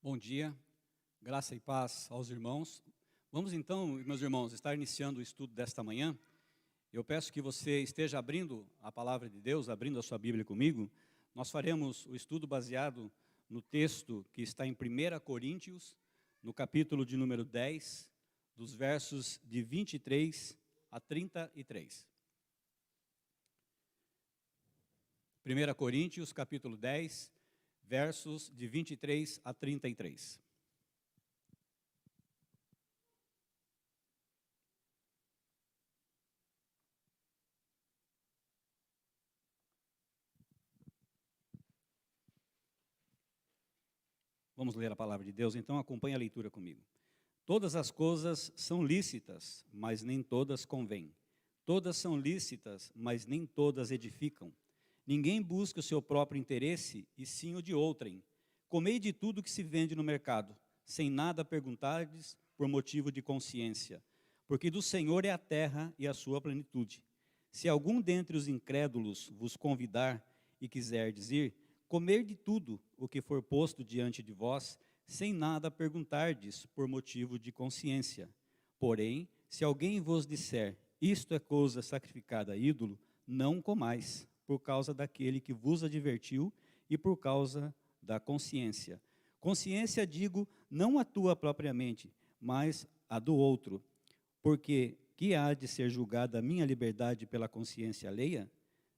Bom dia, graça e paz aos irmãos. Vamos então, meus irmãos, estar iniciando o estudo desta manhã. Eu peço que você esteja abrindo a palavra de Deus, abrindo a sua Bíblia comigo. Nós faremos o estudo baseado no texto que está em 1 Coríntios, no capítulo de número 10, dos versos de 23 a 33. 1 Coríntios, capítulo 10, versos de 23 a 33. Vamos ler a palavra de Deus, então acompanhe a leitura comigo. Todas as coisas são lícitas, mas nem todas convêm. Todas são lícitas, mas nem todas edificam. Ninguém busca o seu próprio interesse, e sim o de outrem. Comei de tudo que se vende no mercado, sem nada perguntardes por motivo de consciência, porque do Senhor é a terra e a sua plenitude. Se algum dentre os incrédulos vos convidar e quiserdes ir, comer de tudo o que for posto diante de vós, sem nada perguntardes por motivo de consciência. Porém, se alguém vos disser, isto é coisa sacrificada a ídolo, não comais, por causa daquele que vos advertiu e por causa da consciência. Consciência, digo, não a tua propriamente, mas a do outro. Porque que há de ser julgada a minha liberdade pela consciência alheia?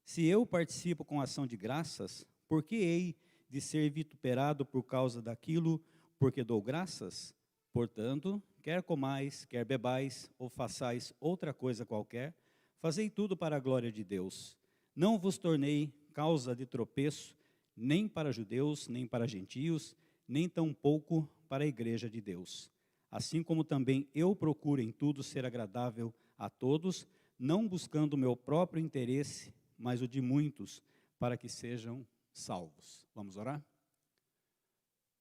Se eu participo com ação de graças, por que hei de ser vituperado por causa daquilo porque dou graças? Portanto, quer comais, quer bebais, ou façais outra coisa qualquer, fazei tudo para a glória de Deus. Não vos tornei causa de tropeço, nem para judeus, nem para gentios, nem tampouco para a igreja de Deus. Assim como também eu procuro em tudo ser agradável a todos, não buscando o meu próprio interesse, mas o de muitos, para que sejam salvos. Vamos orar?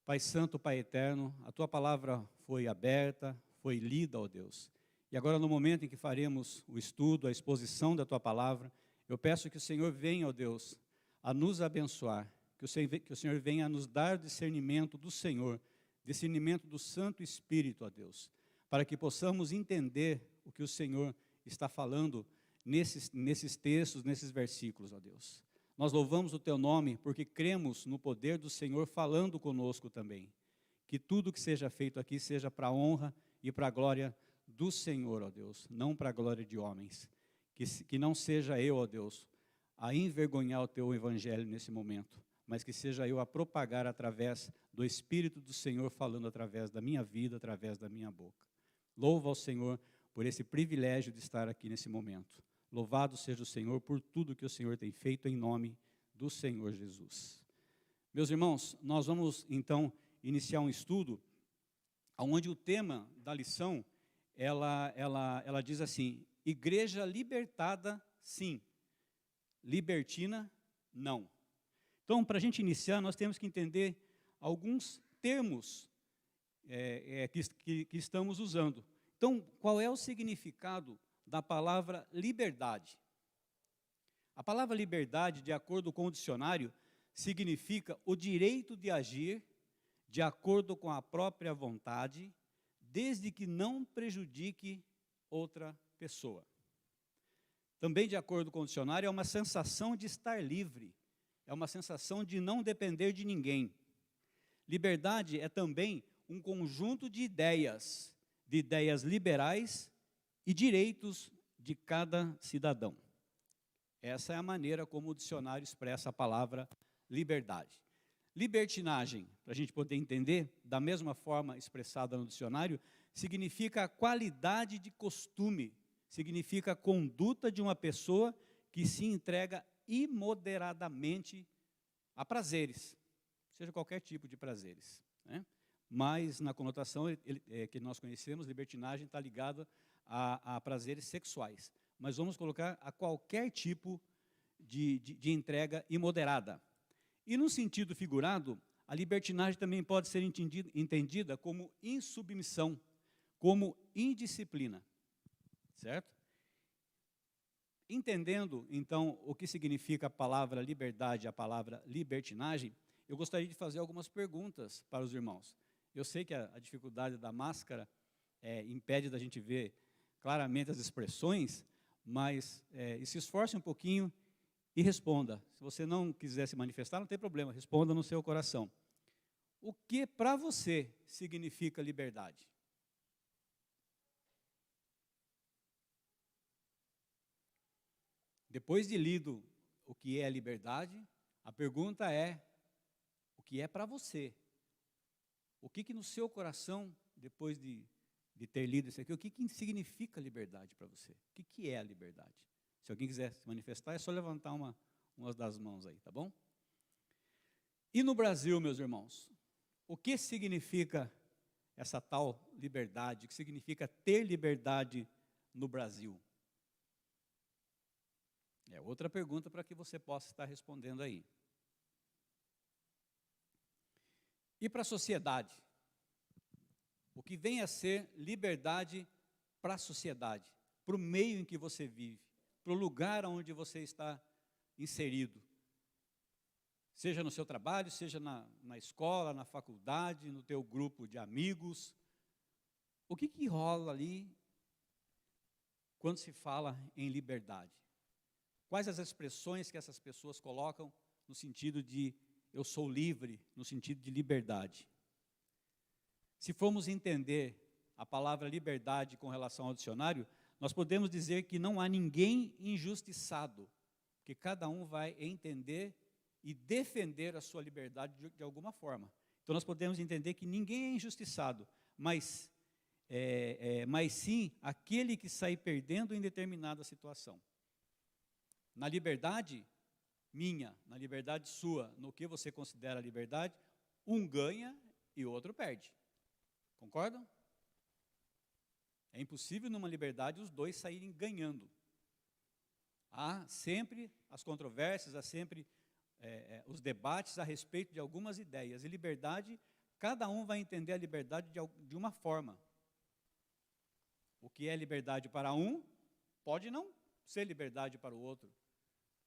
Pai Santo, Pai Eterno, a Tua palavra foi aberta, foi lida, ó Deus. E agora, no momento em que faremos o estudo, a exposição da Tua palavra, eu peço que o Senhor venha, ó Deus, a nos abençoar, que o Senhor venha a nos dar discernimento do Senhor, discernimento do Santo Espírito, ó Deus, para que possamos entender o que o Senhor está falando nesses textos, nesses versículos, ó Deus. Nós louvamos o Teu nome porque cremos no poder do Senhor falando conosco também. Que tudo que seja feito aqui seja para a honra e para a glória do Senhor, ó Deus, não para a glória de homens. Que não seja eu, ó Deus, a envergonhar o Teu evangelho nesse momento, mas que seja eu a propagar através do Espírito do Senhor falando através da minha vida, através da minha boca. Louvo ao Senhor por esse privilégio de estar aqui nesse momento. Louvado seja o Senhor por tudo que o Senhor tem feito em nome do Senhor Jesus. Meus irmãos, nós vamos então iniciar um estudo onde o tema da lição, ela diz assim: igreja libertada, sim. Libertina, não. Então, para a gente iniciar, nós temos que entender alguns termos que estamos usando. Então, qual é o significado da palavra liberdade? A palavra liberdade, de acordo com o dicionário, significa o direito de agir de acordo com a própria vontade, desde que não prejudique outra pessoa. Também, de acordo com o dicionário, é uma sensação de estar livre, é uma sensação de não depender de ninguém. Liberdade é também um conjunto de ideias liberais e direitos de cada cidadão. Essa é a maneira como o dicionário expressa a palavra liberdade. Libertinagem, para a gente poder entender, da mesma forma expressada no dicionário, significa a qualidade de costume, significa a conduta de uma pessoa que se entrega imoderadamente a prazeres, seja qualquer tipo de prazeres, né? Mas na conotação que nós conhecemos, libertinagem está ligada a prazeres sexuais. Mas vamos colocar a qualquer tipo de entrega imoderada. E no sentido figurado, a libertinagem também pode ser entendida como insubmissão, como indisciplina, certo? Entendendo, então, o que significa a palavra liberdade e a palavra libertinagem, eu gostaria de fazer algumas perguntas para os irmãos. Eu sei que a dificuldade da máscara impede da gente ver claramente as expressões, mas se esforce um pouquinho e responda. Se você não quiser se manifestar, não tem problema, responda no seu coração. O que para você significa liberdade? Depois de lido o que é liberdade, a pergunta é: o que é para você? O que no seu coração, depois de ter lido isso aqui, o que significa liberdade para você? O que é a liberdade? Se alguém quiser se manifestar, é só levantar uma das mãos aí, tá bom? E no Brasil, meus irmãos, o que significa essa tal liberdade? O que significa ter liberdade no Brasil? É outra pergunta para que você possa estar respondendo aí. E para a sociedade? O que vem a ser liberdade para a sociedade, para o meio em que você vive, para o lugar onde você está inserido. Seja no seu trabalho, seja na escola, na faculdade, no teu grupo de amigos. O que rola ali quando se fala em liberdade? Quais as expressões que essas pessoas colocam no sentido de eu sou livre, no sentido de liberdade? Se formos entender a palavra liberdade com relação ao dicionário, nós podemos dizer que não há ninguém injustiçado, que cada um vai entender e defender a sua liberdade de alguma forma. Então nós podemos entender que ninguém é injustiçado, mas sim aquele que sai perdendo em determinada situação. Na liberdade minha, na liberdade sua, no que você considera liberdade, um ganha e o outro perde. Concordam? É impossível numa liberdade os dois saírem ganhando. Há sempre as controvérsias, há sempre os debates a respeito de algumas ideias. E liberdade, cada um vai entender a liberdade de uma forma. O que é liberdade para um, pode não ser liberdade para o outro.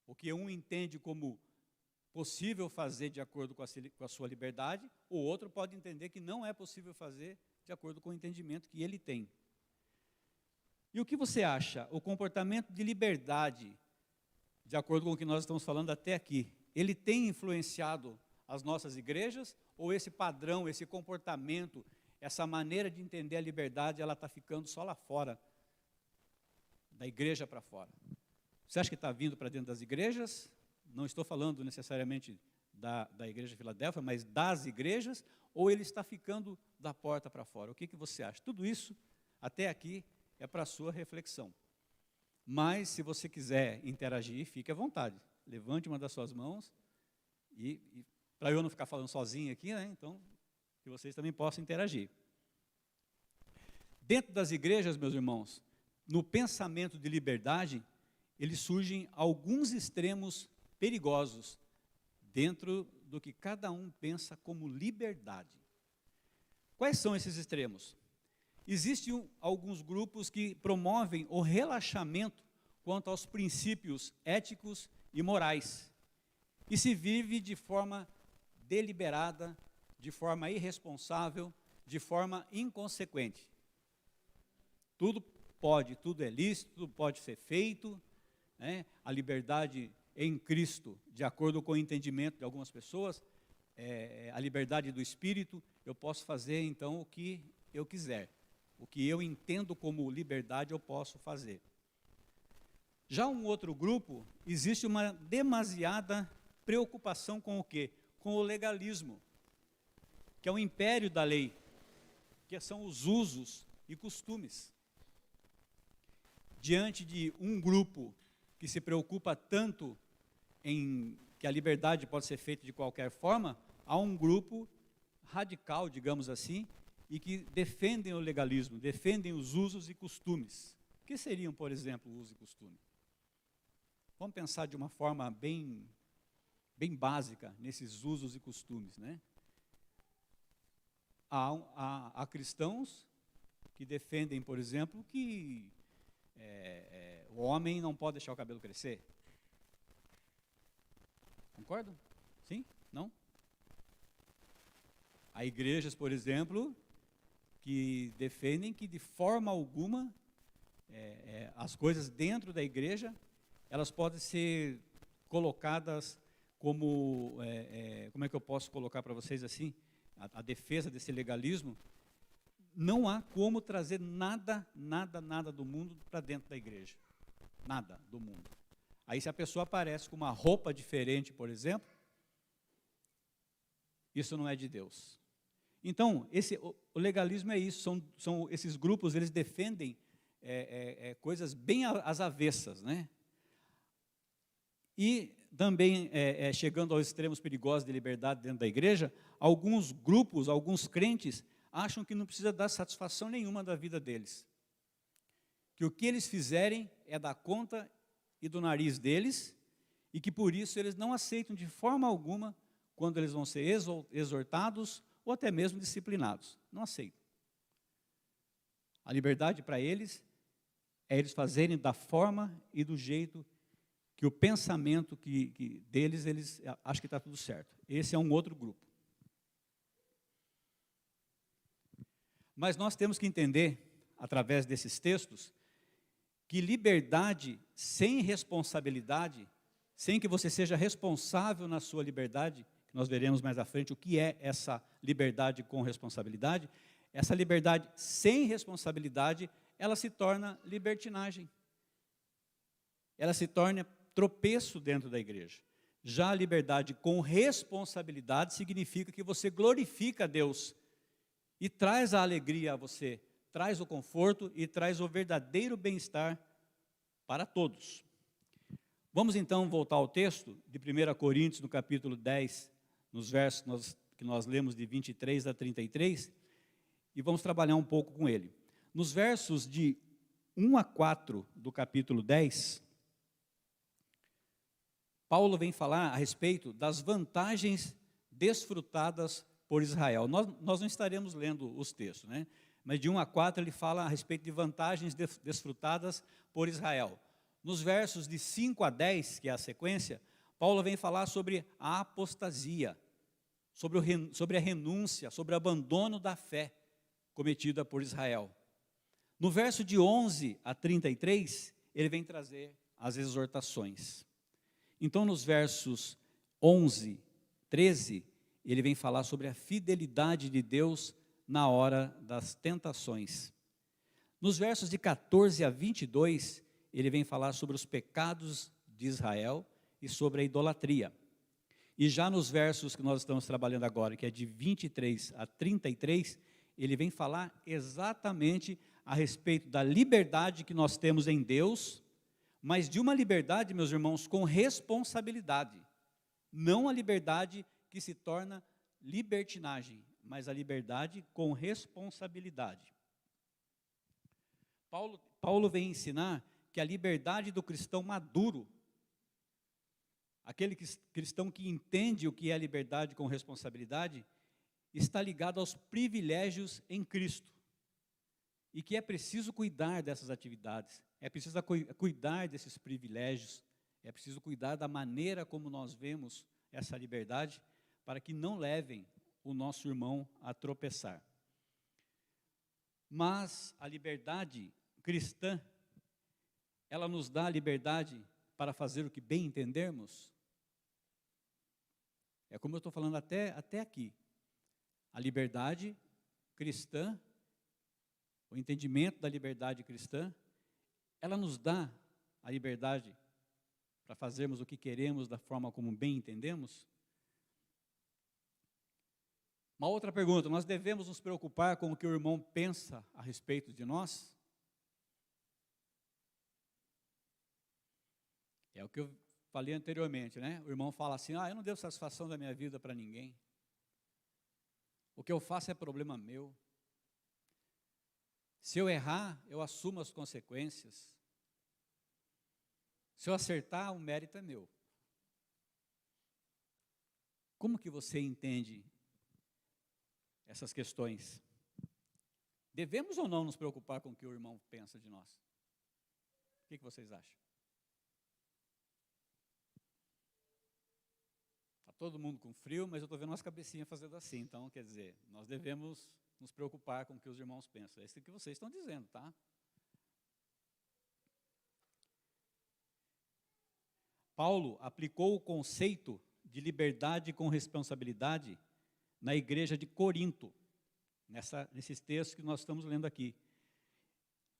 O que um entende como possível fazer de acordo com a sua liberdade, o outro pode entender que não é possível fazer de acordo com o entendimento que ele tem. E o que você acha? O comportamento de liberdade, de acordo com o que nós estamos falando até aqui, ele tem influenciado as nossas igrejas? Ou esse padrão, esse comportamento, essa maneira de entender a liberdade, ela está ficando só lá fora, da igreja para fora? Você acha que está vindo para dentro das igrejas? Não estou falando necessariamente da igreja de Filadélfia, mas das igrejas, ou ele está ficando da porta para fora? O que você acha? Tudo isso, até aqui, é para a sua reflexão. Mas, se você quiser interagir, fique à vontade. Levante uma das suas mãos, e para eu não ficar falando sozinho aqui, né, então, que vocês também possam interagir. Dentro das igrejas, meus irmãos, no pensamento de liberdade, eles surgem alguns extremos perigosos dentro do que cada um pensa como liberdade. Quais são esses extremos? Existem alguns grupos que promovem o relaxamento quanto aos princípios éticos e morais, e se vive de forma deliberada, de forma irresponsável, de forma inconsequente. Tudo pode, tudo é lícito, tudo pode ser feito, né? A liberdade em Cristo, de acordo com o entendimento de algumas pessoas, a liberdade do Espírito, eu posso fazer então o que eu quiser. O que eu entendo como liberdade eu posso fazer. Já um outro grupo, existe uma demasiada preocupação com o quê? Com o legalismo, que é o império da lei, que são os usos e costumes. Diante de um grupo que se preocupa tanto em que a liberdade pode ser feita de qualquer forma, há um grupo radical, digamos assim, e que defendem o legalismo, defendem os usos e costumes. O que seriam, por exemplo, o uso e costume? Vamos pensar de uma forma bem básica nesses usos e costumes, né? Há cristãos que defendem, por exemplo, que o homem não pode deixar o cabelo crescer. Concordam? Sim? Não? Há igrejas, por exemplo, que defendem que de forma alguma as coisas dentro da igreja, elas podem ser colocadas como, como é que eu posso colocar para vocês assim, a defesa desse legalismo. Não há como trazer nada do mundo para dentro da igreja. Nada do mundo. Aí se a pessoa aparece com uma roupa diferente, por exemplo, isso não é de Deus. Então, o legalismo é isso, são esses grupos, eles defendem coisas bem às avessas, né? E também, chegando aos extremos perigosos de liberdade dentro da igreja, alguns grupos, alguns crentes, acham que não precisa dar satisfação nenhuma da vida deles. Que o que eles fizerem é da conta e do nariz deles, e que por isso eles não aceitam de forma alguma quando eles vão ser exortados ou até mesmo disciplinados. Não aceitam. A liberdade para eles é eles fazerem da forma e do jeito que o pensamento deles, eles acham que está tudo certo. Esse é um outro grupo. Mas nós temos que entender, através desses textos, que liberdade sem responsabilidade, sem que você seja responsável na sua liberdade, que nós veremos mais à frente o que é essa liberdade com responsabilidade, essa liberdade sem responsabilidade, ela se torna libertinagem. Ela se torna tropeço dentro da igreja. Já a liberdade com responsabilidade significa que você glorifica a Deus e traz a alegria a você, traz o conforto e traz o verdadeiro bem-estar para todos. Vamos então voltar ao texto de 1 Coríntios, no capítulo 10, nos versos que nós lemos de 23 a 33, e vamos trabalhar um pouco com ele. Nos versos de 1 a 4 do capítulo 10, Paulo vem falar a respeito das vantagens desfrutadas por Israel. Nós não estaremos lendo os textos, né? Mas de 1 a 4 ele fala a respeito de vantagens desfrutadas por Israel. Nos versos de 5 a 10, que é a sequência, Paulo vem falar sobre a apostasia, sobre a renúncia, sobre o abandono da fé cometida por Israel. No verso de 11 a 33, ele vem trazer as exortações. Então, nos versos 11, 13, ele vem falar sobre a fidelidade de Deus na hora das tentações. Nos versos de 14 a 22, ele vem falar sobre os pecados de Israel e sobre a idolatria. E já nos versos que nós estamos trabalhando agora, que é de 23 a 33, ele vem falar exatamente a respeito da liberdade que nós temos em Deus, mas de uma liberdade, meus irmãos, com responsabilidade. Não a liberdade que se torna libertinagem, mas a liberdade com responsabilidade. Paulo vem ensinar que a liberdade do cristão maduro, aquele cristão que entende o que é a liberdade com responsabilidade, está ligado aos privilégios em Cristo. E que é preciso cuidar dessas atividades, é preciso cuidar desses privilégios, é preciso cuidar da maneira como nós vemos essa liberdade, para que não levem o nosso irmão a tropeçar. Mas a liberdade cristã, ela nos dá a liberdade para fazer o que bem entendermos? É como eu estou falando até aqui. A liberdade cristã, o entendimento da liberdade cristã, ela nos dá a liberdade para fazermos o que queremos da forma como bem entendemos? Uma outra pergunta: nós devemos nos preocupar com o que o irmão pensa a respeito de nós? É o que eu falei anteriormente, né? O irmão fala assim: eu não devo satisfação da minha vida para ninguém. O que eu faço é problema meu. Se eu errar, eu assumo as consequências. Se eu acertar, o mérito é meu. Como que você entende essas questões? Devemos ou não nos preocupar com o que o irmão pensa de nós? O que vocês acham? Está todo mundo com frio, mas eu estou vendo umas cabecinhas fazendo assim. Então, quer dizer, nós devemos nos preocupar com o que os irmãos pensam. É isso que vocês estão dizendo, tá? Paulo aplicou o conceito de liberdade com responsabilidade na igreja de Corinto, nesses textos que nós estamos lendo aqui.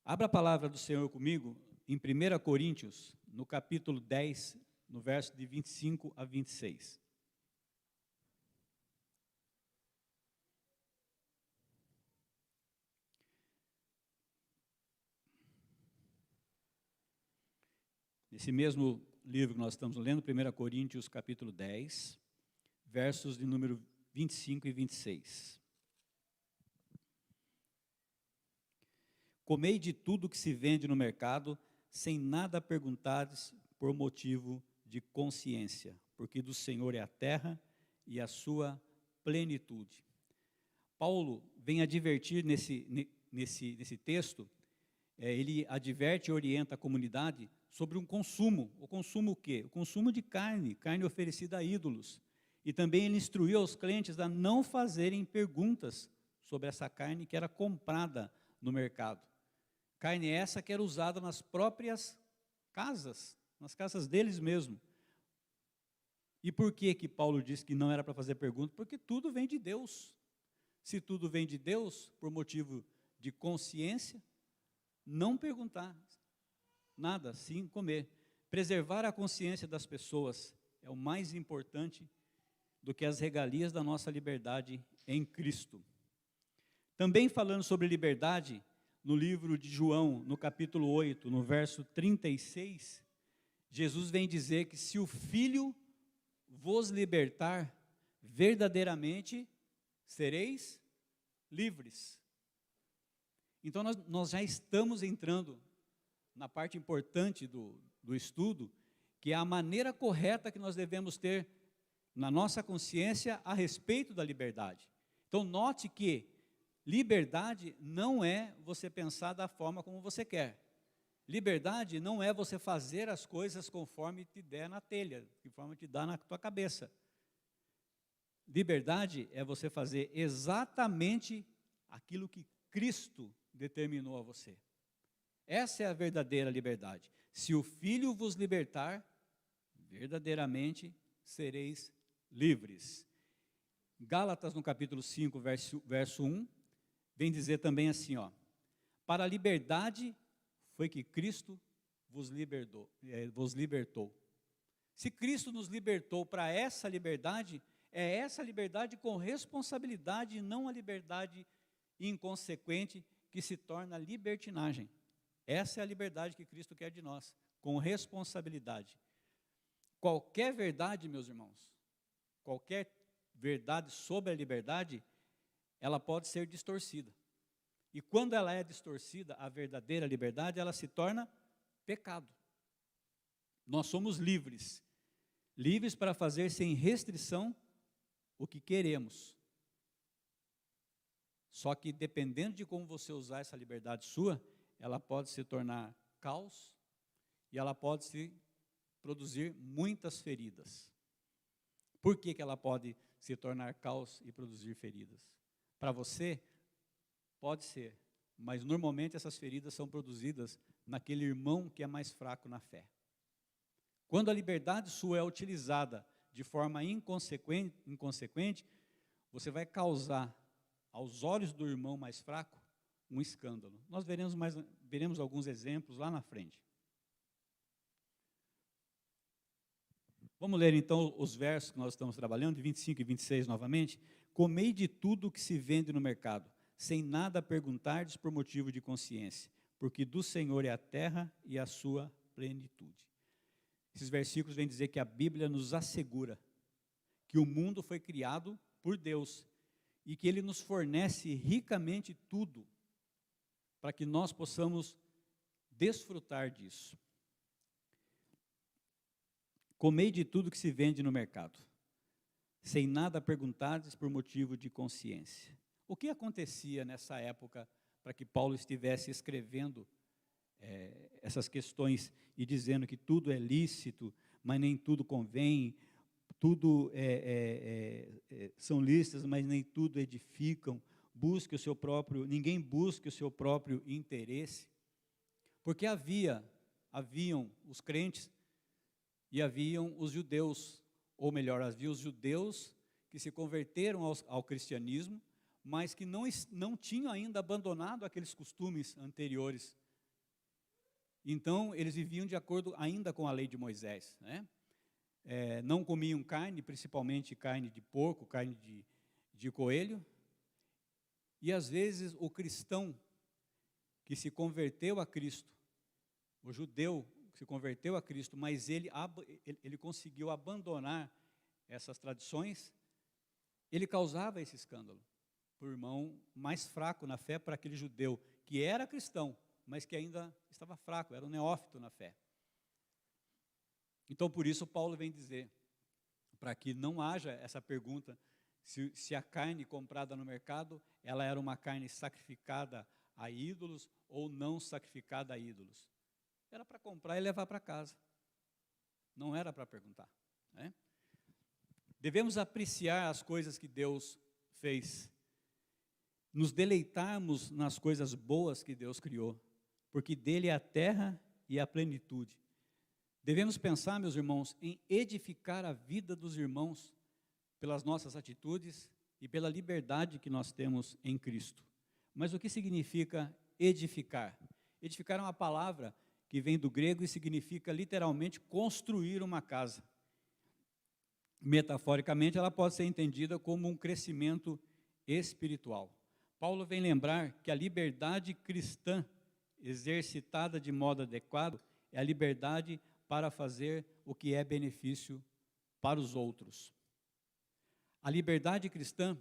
Abra a palavra do Senhor comigo em 1 Coríntios, no capítulo 10, no verso de 25 a 26. Nesse mesmo livro que nós estamos lendo, 1 Coríntios, capítulo 10, versos de número 25 e 26. Comei de tudo que se vende no mercado, sem nada perguntares por motivo de consciência, porque do Senhor é a terra e a sua plenitude. Paulo vem advertir nesse texto, ele adverte e orienta a comunidade sobre um consumo. O consumo o quê? O consumo de carne oferecida a ídolos. E também ele instruiu os crentes a não fazerem perguntas sobre essa carne que era comprada no mercado. Carne essa que era usada nas próprias casas, nas casas deles mesmos. E por que Paulo disse que não era para fazer perguntas? Porque tudo vem de Deus. Se tudo vem de Deus, por motivo de consciência, não perguntar nada, sim comer. Preservar a consciência das pessoas é o mais importante do que as regalias da nossa liberdade em Cristo. Também falando sobre liberdade, no livro de João, no capítulo 8, no verso 36, Jesus vem dizer que se o Filho vos libertar, verdadeiramente sereis livres. Então nós já estamos entrando na parte importante do estudo, que é a maneira correta que nós devemos ter na nossa consciência a respeito da liberdade. Então note que liberdade não é você pensar da forma como você quer. Liberdade não é você fazer as coisas conforme te der na telha, conforme te dá na tua cabeça. Liberdade é você fazer exatamente aquilo que Cristo determinou a você. Essa é a verdadeira liberdade. Se o Filho vos libertar, verdadeiramente sereis livres. Gálatas, no capítulo 5, verso 1, vem dizer também assim, ó: para a liberdade foi que Cristo vos libertou. Se Cristo nos libertou para essa liberdade, é essa liberdade com responsabilidade e não a liberdade inconsequente que se torna libertinagem. Essa é a liberdade que Cristo quer de nós, com responsabilidade. Qualquer verdade, meus irmãos, qualquer verdade sobre a liberdade, ela pode ser distorcida. E quando ela é distorcida, a verdadeira liberdade, ela se torna pecado. Nós somos livres. Livres para fazer sem restrição o que queremos. Só que dependendo de como você usar essa liberdade sua, ela pode se tornar caos e ela pode se produzir muitas feridas. Por que ela pode se tornar caos e produzir feridas? Para você, pode ser, mas normalmente essas feridas são produzidas naquele irmão que é mais fraco na fé. Quando a liberdade sua é utilizada de forma inconsequente, você vai causar aos olhos do irmão mais fraco um escândalo. Nós veremos alguns exemplos lá na frente. Vamos ler então os versos que nós estamos trabalhando, de 25 e 26 novamente. Comei de tudo que se vende no mercado, sem nada perguntardes por motivo de consciência, porque do Senhor é a terra e a sua plenitude. Esses versículos vêm dizer que a Bíblia nos assegura que o mundo foi criado por Deus e que Ele nos fornece ricamente tudo para que nós possamos desfrutar disso. Comei de tudo que se vende no mercado, sem nada perguntardes por motivo de consciência. O que acontecia nessa época para que Paulo estivesse escrevendo essas questões e dizendo que tudo é lícito, mas nem tudo convém, tudo são lícitas, mas nem tudo edificam. Busque o seu próprio, ninguém busque o seu próprio interesse, porque haviam os crentes e haviam os judeus, ou melhor, havia os judeus que se converteram ao cristianismo, mas que não tinham ainda abandonado aqueles costumes anteriores. Então, eles viviam de acordo ainda com a lei de Moisés, né? Não comiam carne, principalmente carne de porco, carne de coelho. E às vezes o cristão que se converteu a Cristo, o judeu que se converteu a Cristo, mas ele conseguiu abandonar essas tradições, ele causava esse escândalo para o irmão mais fraco na fé, para aquele judeu que era cristão, mas que ainda estava fraco, era um neófito na fé. Então, por isso, Paulo vem dizer, para que não haja essa pergunta, se a carne comprada no mercado, ela era uma carne sacrificada a ídolos ou não sacrificada a ídolos. Era para comprar e levar para casa. Não era para perguntar, né? Devemos apreciar as coisas que Deus fez, nos deleitarmos nas coisas boas que Deus criou, porque dele é a terra e a plenitude. Devemos pensar, meus irmãos, em edificar a vida dos irmãos pelas nossas atitudes e pela liberdade que nós temos em Cristo. Mas o que significa edificar? Edificar é uma palavra que vem do grego e significa literalmente construir uma casa. Metaforicamente, ela pode ser entendida como um crescimento espiritual. Paulo vem lembrar que a liberdade cristã exercitada de modo adequado é a liberdade para fazer o que é benefício para os outros. A liberdade cristã,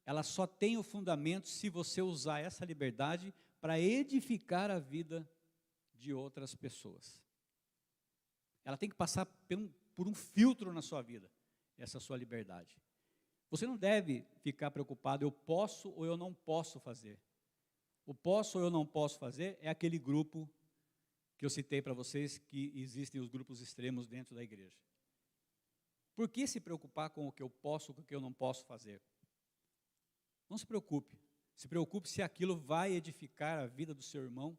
ela só tem o fundamento se você usar essa liberdade para edificar a vida de outras pessoas. Ela tem que passar por um filtro na sua vida, essa sua liberdade. Você não deve ficar preocupado, eu posso ou eu não posso fazer. O posso ou eu não posso fazer é aquele grupo que eu citei para vocês, que existem os grupos extremos dentro da igreja. Por que se preocupar com o que eu posso, com o que eu não posso fazer? Não se preocupe. Se preocupe se aquilo vai edificar a vida do seu irmão,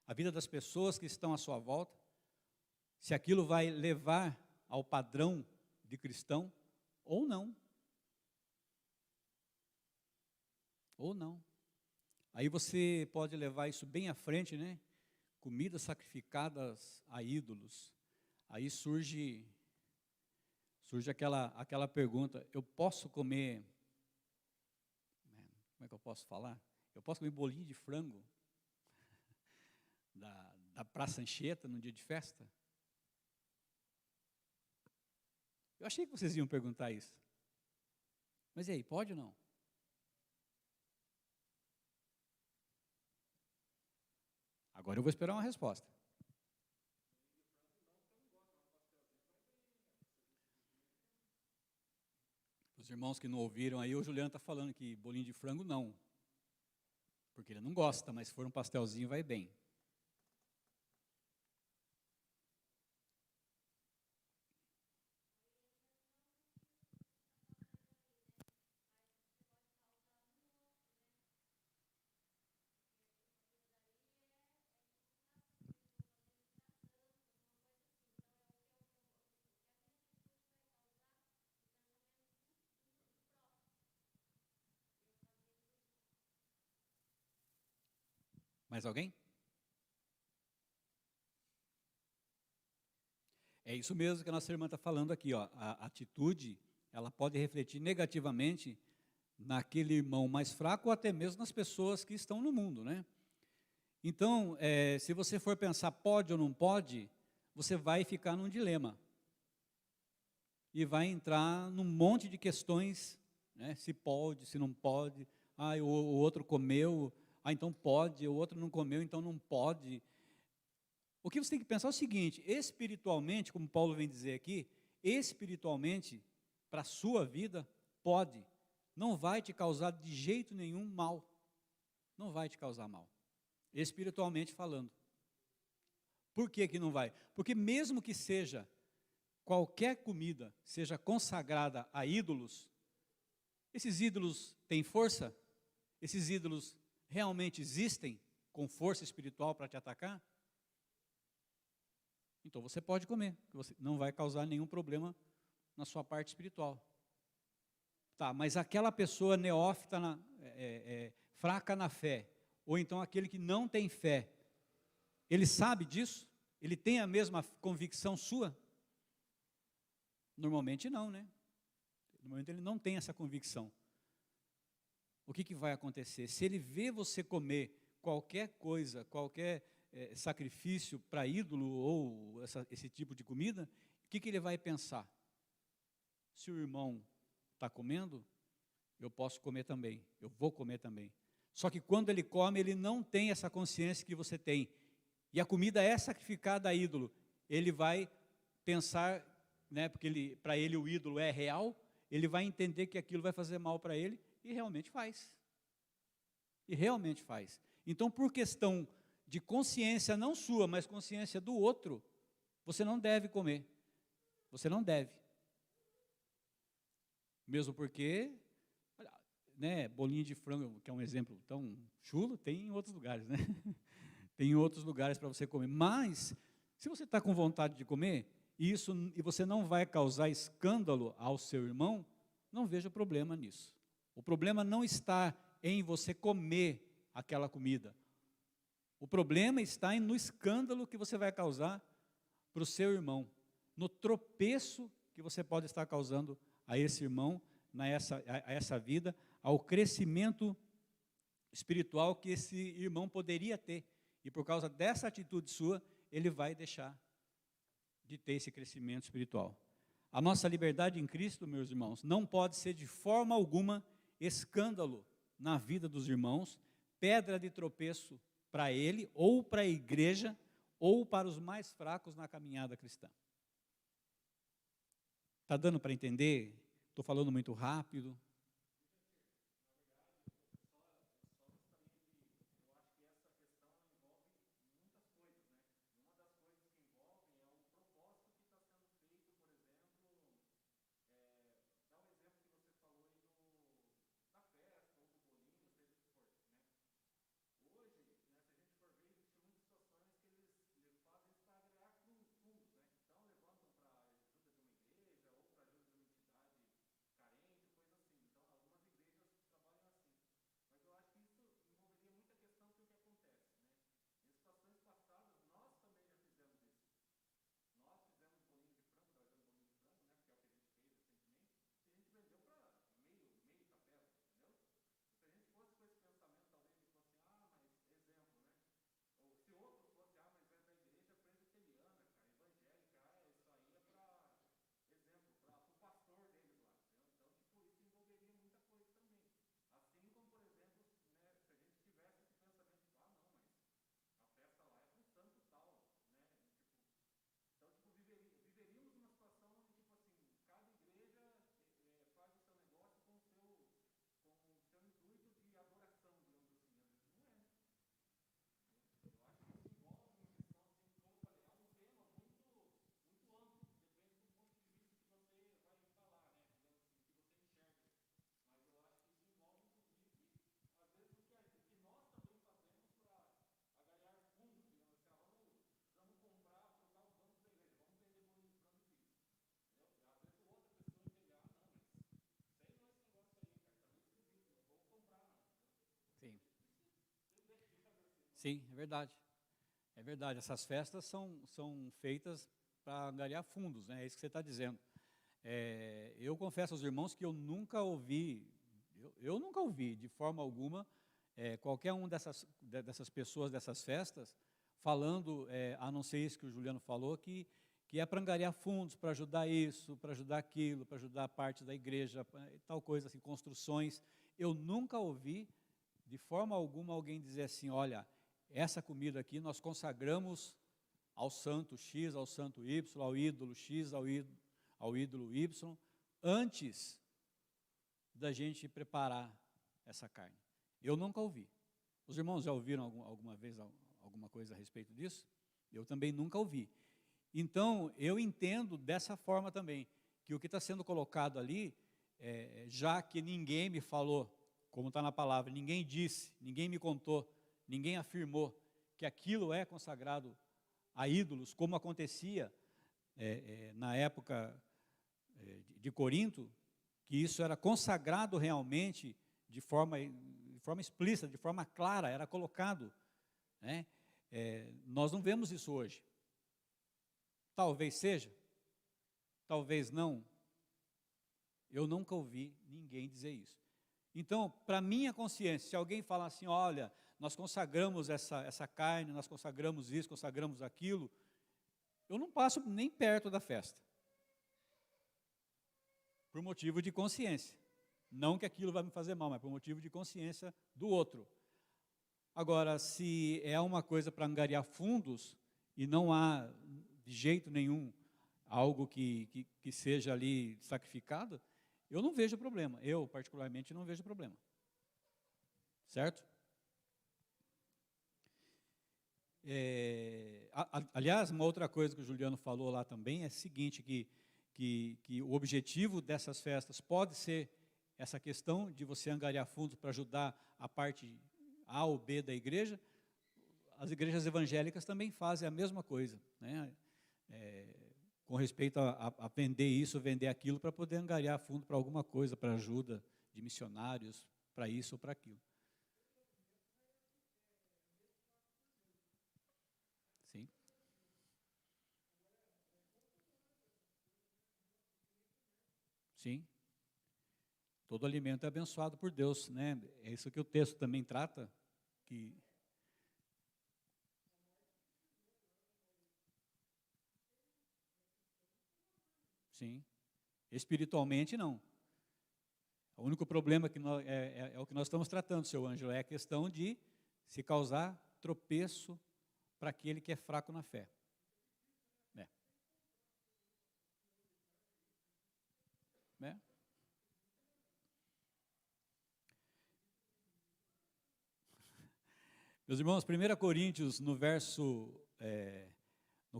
a vida das pessoas que estão à sua volta, se aquilo vai levar ao padrão de cristão ou não. Ou não. Aí você pode levar isso bem à frente, né? Comidas sacrificadas a ídolos. Aí surge aquela pergunta, eu posso comer, como é que eu posso falar? Eu posso comer bolinho de frango da Praça Anchieta no dia de festa? Eu achei que vocês iam perguntar isso. Mas e aí, pode ou não? Agora eu vou esperar uma resposta. Os irmãos que não ouviram aí, o Juliano está falando que bolinho de frango não. Porque ele não gosta, mas se for um pastelzinho vai bem. Mais alguém? É isso mesmo que a nossa irmã está falando aqui, ó. A atitude, ela pode refletir negativamente naquele irmão mais fraco ou até mesmo nas pessoas que estão no mundo, né? Então, se você for pensar pode ou não pode, você vai ficar num dilema. E vai entrar num monte de questões, né? Se pode, se não pode. Ah, o outro comeu, então pode, o outro não comeu, então não pode. O que você tem que pensar é o seguinte, espiritualmente, como Paulo vem dizer aqui, espiritualmente, para a sua vida, pode. Não vai te causar de jeito nenhum mal. Não vai te causar mal. Espiritualmente falando. Por que que não vai? Porque mesmo que seja qualquer comida seja consagrada a ídolos, esses ídolos têm força? Esses ídolos realmente existem com força espiritual para te atacar? Então você pode comer, você não vai causar nenhum problema na sua parte espiritual. Tá, mas aquela pessoa neófita, fraca na fé, ou então aquele que não tem fé, ele sabe disso? Ele tem a mesma convicção sua? Normalmente não, né? Normalmente ele não tem essa convicção. O que vai acontecer? Se ele vê você comer qualquer coisa, qualquer sacrifício para ídolo ou esse tipo de comida, o que ele vai pensar? Se o irmão está comendo, eu posso comer também, eu vou comer também. Só que quando ele come, ele não tem essa consciência que você tem. E a comida é sacrificada a ídolo. Ele vai pensar, né, porque para ele o ídolo é real, ele vai entender que aquilo vai fazer mal para ele, e realmente faz. E realmente faz. Então, por questão de consciência, não sua, mas consciência do outro, você não deve comer. Você não deve. Mesmo porque, né, bolinho de frango, que é um exemplo tão chulo, tem em outros lugares, né? Tem outros lugares para você comer. Mas, se você está com vontade de comer, e você não vai causar escândalo ao seu irmão, não veja problema nisso. O problema não está em você comer aquela comida. O problema está no escândalo que você vai causar para o seu irmão, no tropeço que você pode estar causando a esse irmão, a essa vida, ao crescimento espiritual que esse irmão poderia ter. E por causa dessa atitude sua, ele vai deixar de ter esse crescimento espiritual. A nossa liberdade em Cristo, meus irmãos, não pode ser de forma alguma escândalo na vida dos irmãos, pedra de tropeço para ele, ou para a igreja, ou para os mais fracos na caminhada cristã. Está dando para entender? Estou falando muito rápido. Sim. Sim, é verdade. É verdade, essas festas são feitas para angariar fundos, né? É isso que você está dizendo. Eu confesso aos irmãos que eu nunca ouvi de forma alguma qualquer um dessas pessoas dessas festas falando, a não ser isso que o Juliano falou, que é para angariar fundos, para ajudar isso, para ajudar aquilo, para ajudar a parte da igreja, tal coisa assim, construções. Eu nunca ouvi de forma alguma alguém dizer assim, olha, essa comida aqui nós consagramos ao santo X, ao santo Y, ao ídolo X, ao ídolo Y, antes da gente preparar essa carne. Eu nunca ouvi. Os irmãos já ouviram alguma vez alguma coisa a respeito disso? Eu também nunca ouvi. Então, eu entendo dessa forma também, que o que está sendo colocado ali, já que ninguém me falou, como está na palavra, ninguém disse, ninguém me contou, ninguém afirmou que aquilo é consagrado a ídolos, como acontecia na época de Corinto, que isso era consagrado realmente de forma explícita, de forma clara, era colocado, né? Nós não vemos isso hoje. Talvez seja, talvez não. Eu nunca ouvi ninguém dizer isso. Então, para minha consciência, se alguém falar assim, olha, nós consagramos essa carne, nós consagramos isso, consagramos aquilo, eu não passo nem perto da festa. Por motivo de consciência. Não que aquilo vai me fazer mal, mas por motivo de consciência do outro. Agora, se é uma coisa para angariar fundos, e não há de jeito nenhum algo que seja ali sacrificado, eu não vejo problema. Eu, particularmente, não vejo problema. Certo? Aliás, uma outra coisa que o Juliano falou lá também é o seguinte, que o objetivo dessas festas pode ser essa questão de você angariar fundos para ajudar a parte A ou B da igreja. As igrejas evangélicas também fazem a mesma coisa, né? Com respeito a vender isso, vender aquilo, para poder angariar fundo para alguma coisa, para ajuda de missionários, para isso ou para aquilo. Sim. Sim. Todo alimento é abençoado por Deus, né? É isso que o texto também trata, que... Sim. Espiritualmente, não. O único problema que é o que nós estamos tratando, seu Ângelo, é a questão de se causar tropeço para aquele que é fraco na fé. Né? Meus irmãos, 1 Coríntios, no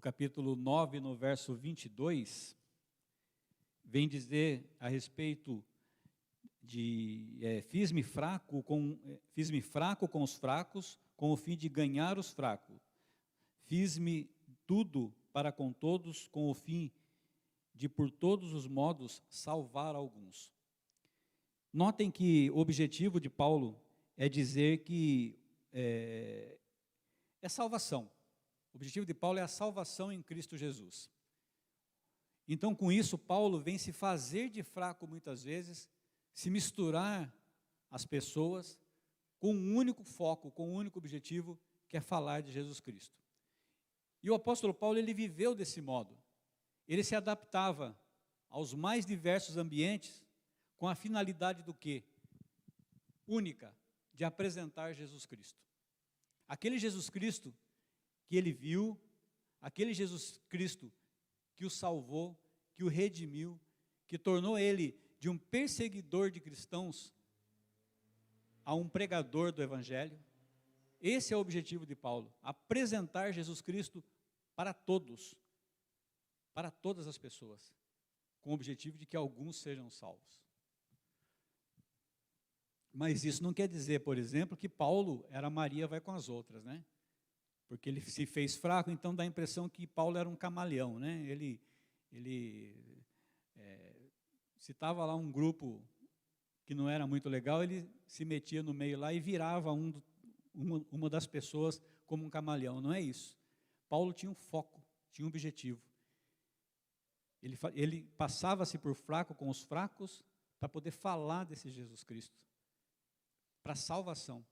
capítulo 9, no verso 22, vem dizer a respeito de fiz-me fraco com os fracos, com o fim de ganhar os fracos. Fiz-me tudo para com todos, com o fim de, por todos os modos, salvar alguns. Notem que o objetivo de Paulo é dizer que é salvação. O objetivo de Paulo é a salvação em Cristo Jesus. Então, com isso, Paulo vem se fazer de fraco muitas vezes, se misturar às pessoas com um único foco, com um único objetivo, que é falar de Jesus Cristo. E o apóstolo Paulo, ele viveu desse modo. Ele se adaptava aos mais diversos ambientes com a finalidade do quê? Única, de apresentar Jesus Cristo. Aquele Jesus Cristo que ele viu, aquele Jesus Cristo que o salvou, que o redimiu, que tornou ele de um perseguidor de cristãos a um pregador do Evangelho. Esse é o objetivo de Paulo, apresentar Jesus Cristo para todos, para todas as pessoas, com o objetivo de que alguns sejam salvos. Mas isso não quer dizer, por exemplo, que Paulo era Maria vai com as outras, né? Porque ele se fez fraco, então dá a impressão que Paulo era um camaleão, né? Se estava lá um grupo que não era muito legal, ele se metia no meio lá e virava uma das pessoas como um camaleão. Não é isso. Paulo tinha um foco, tinha um objetivo. Ele passava-se por fraco com os fracos para poder falar desse Jesus Cristo, para a salvação.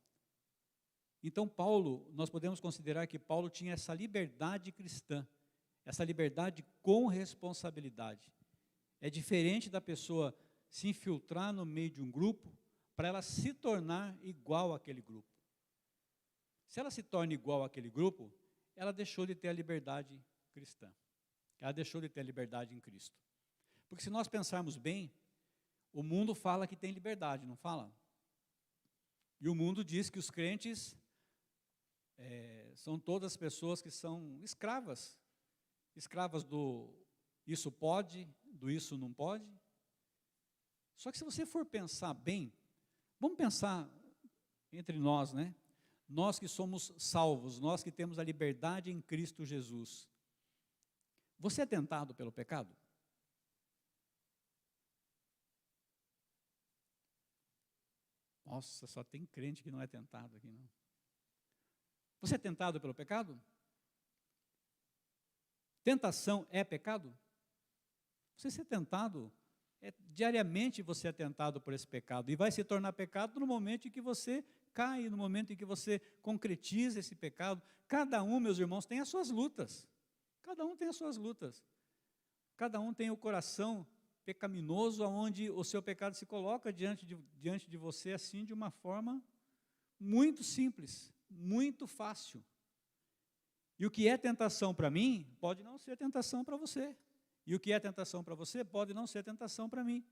Então Paulo, nós podemos considerar que Paulo tinha essa liberdade cristã, essa liberdade com responsabilidade. É diferente da pessoa se infiltrar no meio de um grupo para ela se tornar igual àquele grupo. Se ela se torna igual àquele grupo, ela deixou de ter a liberdade cristã. Ela deixou de ter a liberdade em Cristo. Porque se nós pensarmos bem, o mundo fala que tem liberdade, não fala? E o mundo diz que os crentes são todas pessoas que são escravas, escravas do isso pode, do isso não pode. Só que se você for pensar bem, vamos pensar entre nós, né? Nós que somos salvos, nós que temos a liberdade em Cristo Jesus. Você é tentado pelo pecado? Nossa, só tem crente que não é tentado aqui, não. Você é tentado pelo pecado? Tentação é pecado? Você ser tentado, diariamente você é tentado por esse pecado, e vai se tornar pecado no momento em que você cai, no momento em que você concretiza esse pecado. Cada um, meus irmãos, tem as suas lutas. Cada um tem as suas lutas. Cada um tem o coração pecaminoso, onde o seu pecado se coloca diante de você, assim, de uma forma muito simples, muito fácil. E o que é tentação para mim, pode não ser tentação para você. E o que é tentação para você, pode não ser tentação para mim.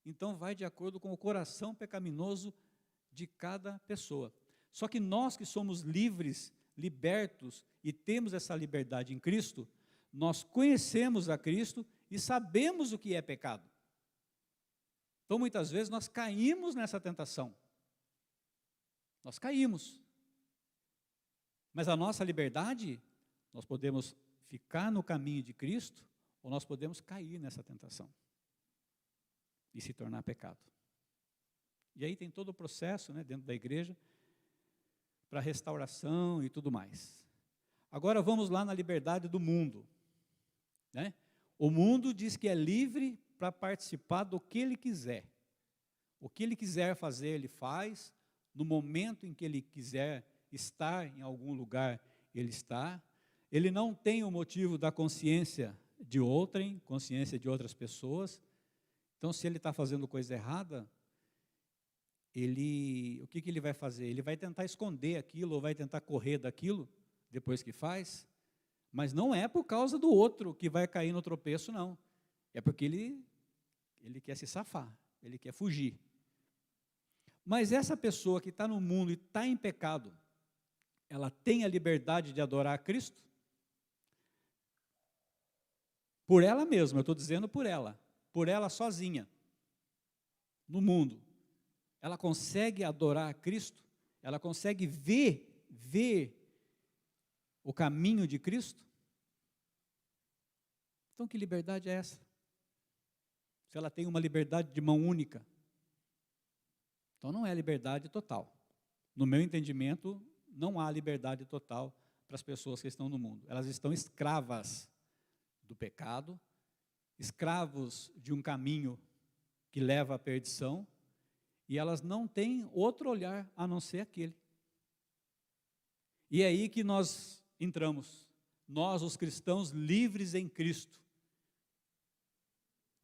Então, vai de acordo com o coração pecaminoso de cada pessoa. Só que nós que somos livres, libertos, e temos essa liberdade em Cristo, nós conhecemos a Cristo e sabemos o que é pecado. Então, muitas vezes, nós caímos nessa tentação. Nós caímos. Mas a nossa liberdade, nós podemos ficar no caminho de Cristo, ou nós podemos cair nessa tentação e se tornar pecado. E aí tem todo o processo, né, dentro da igreja, para restauração e tudo mais. Agora vamos lá na liberdade do mundo, né? O mundo diz que é livre para participar do que ele quiser. O que ele quiser fazer, ele faz. No momento em que ele quiser estar em algum lugar, ele está. Ele não tem o motivo da consciência de outrem, consciência de outras pessoas. Então, se ele está fazendo coisa errada, o que ele vai fazer? Ele vai tentar esconder aquilo, ou vai tentar correr daquilo, depois que faz, mas não é por causa do outro que vai cair no tropeço, não. É porque ele quer se safar, ele quer fugir. Mas essa pessoa que está no mundo e está em pecado, ela tem a liberdade de adorar a Cristo? Por ela mesma, eu estou dizendo por ela sozinha, no mundo. Ela consegue adorar a Cristo? Ela consegue ver o caminho de Cristo? Então, que liberdade é essa? Se ela tem uma liberdade de mão única, então não é liberdade total. No meu entendimento, não há liberdade total para as pessoas que estão no mundo. Elas estão escravas do pecado, escravos de um caminho que leva à perdição, e elas não têm outro olhar a não ser aquele. E é aí que nós entramos, nós, os cristãos livres em Cristo,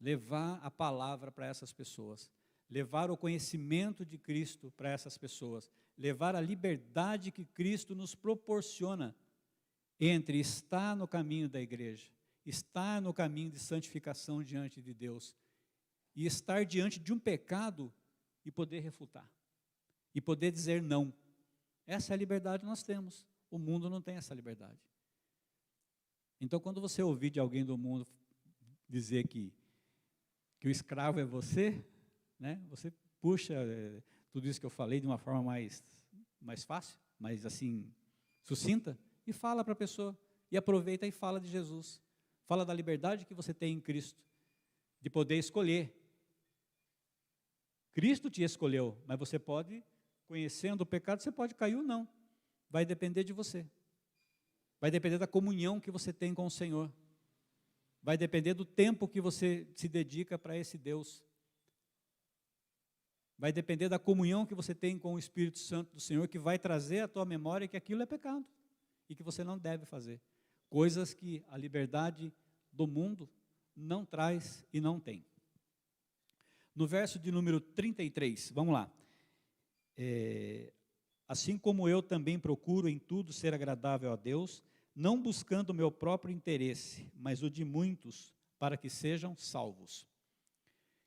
levar a palavra para essas pessoas, levar o conhecimento de Cristo para essas pessoas, levar a liberdade que Cristo nos proporciona entre estar no caminho da igreja, estar no caminho de santificação diante de Deus, e estar diante de um pecado e poder refutar, e poder dizer não. Essa é a liberdade que nós temos. O mundo não tem essa liberdade. Então, quando você ouvir de alguém do mundo dizer que o escravo é você, né, você puxa tudo isso que eu falei de uma forma mais fácil, mais assim, sucinta, e fala para a pessoa, e aproveita e fala de Jesus. Fala da liberdade que você tem em Cristo, de poder escolher. Cristo te escolheu, mas você pode, conhecendo o pecado, você pode cair ou não. Vai depender de você. Vai depender da comunhão que você tem com o Senhor. Vai depender do tempo que você se dedica para esse Deus. Vai depender da comunhão que você tem com o Espírito Santo do Senhor, que vai trazer à tua memória que aquilo é pecado e que você não deve fazer. Coisas que a liberdade do mundo não traz e não tem. No verso de número 33, vamos lá. Assim como eu também procuro em tudo ser agradável a Deus, não buscando o meu próprio interesse, mas o de muitos, para que sejam salvos.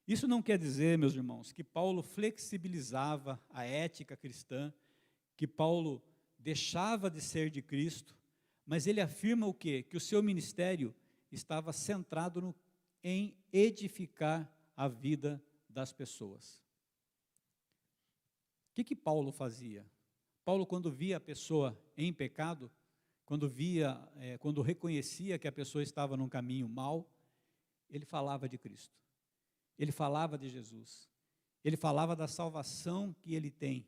Isso não quer dizer, meus irmãos, que Paulo flexibilizava a ética cristã, que Paulo deixava de ser de Cristo, mas ele afirma o quê? Que o seu ministério estava centrado em edificar a vida das pessoas. O que Paulo fazia? Paulo, quando via a pessoa em pecado, quando reconhecia que a pessoa estava num caminho mau, ele falava de Cristo, ele falava de Jesus, ele falava da salvação que ele tem,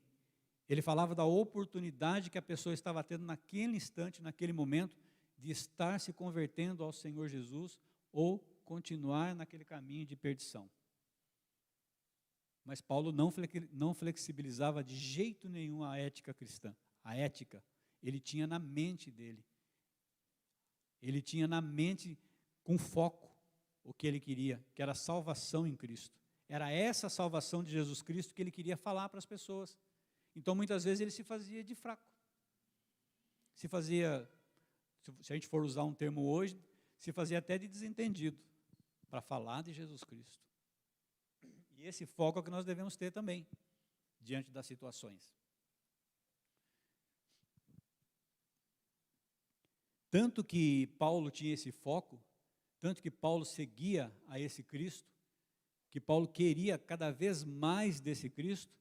ele falava da oportunidade que a pessoa estava tendo naquele instante, naquele momento, de estar se convertendo ao Senhor Jesus ou continuar naquele caminho de perdição. Mas Paulo não flexibilizava de jeito nenhum a ética cristã. A ética, ele tinha na mente dele. Ele tinha na mente com foco o que ele queria, que era a salvação em Cristo. Era essa salvação de Jesus Cristo que ele queria falar para as pessoas. Então, muitas vezes, ele se fazia de fraco. Se a gente for usar um termo hoje, se fazia até de desentendido, para falar de Jesus Cristo. E esse foco é o que nós devemos ter também, diante das situações. Tanto que Paulo tinha esse foco, tanto que Paulo seguia a esse Cristo, que Paulo queria cada vez mais desse Cristo,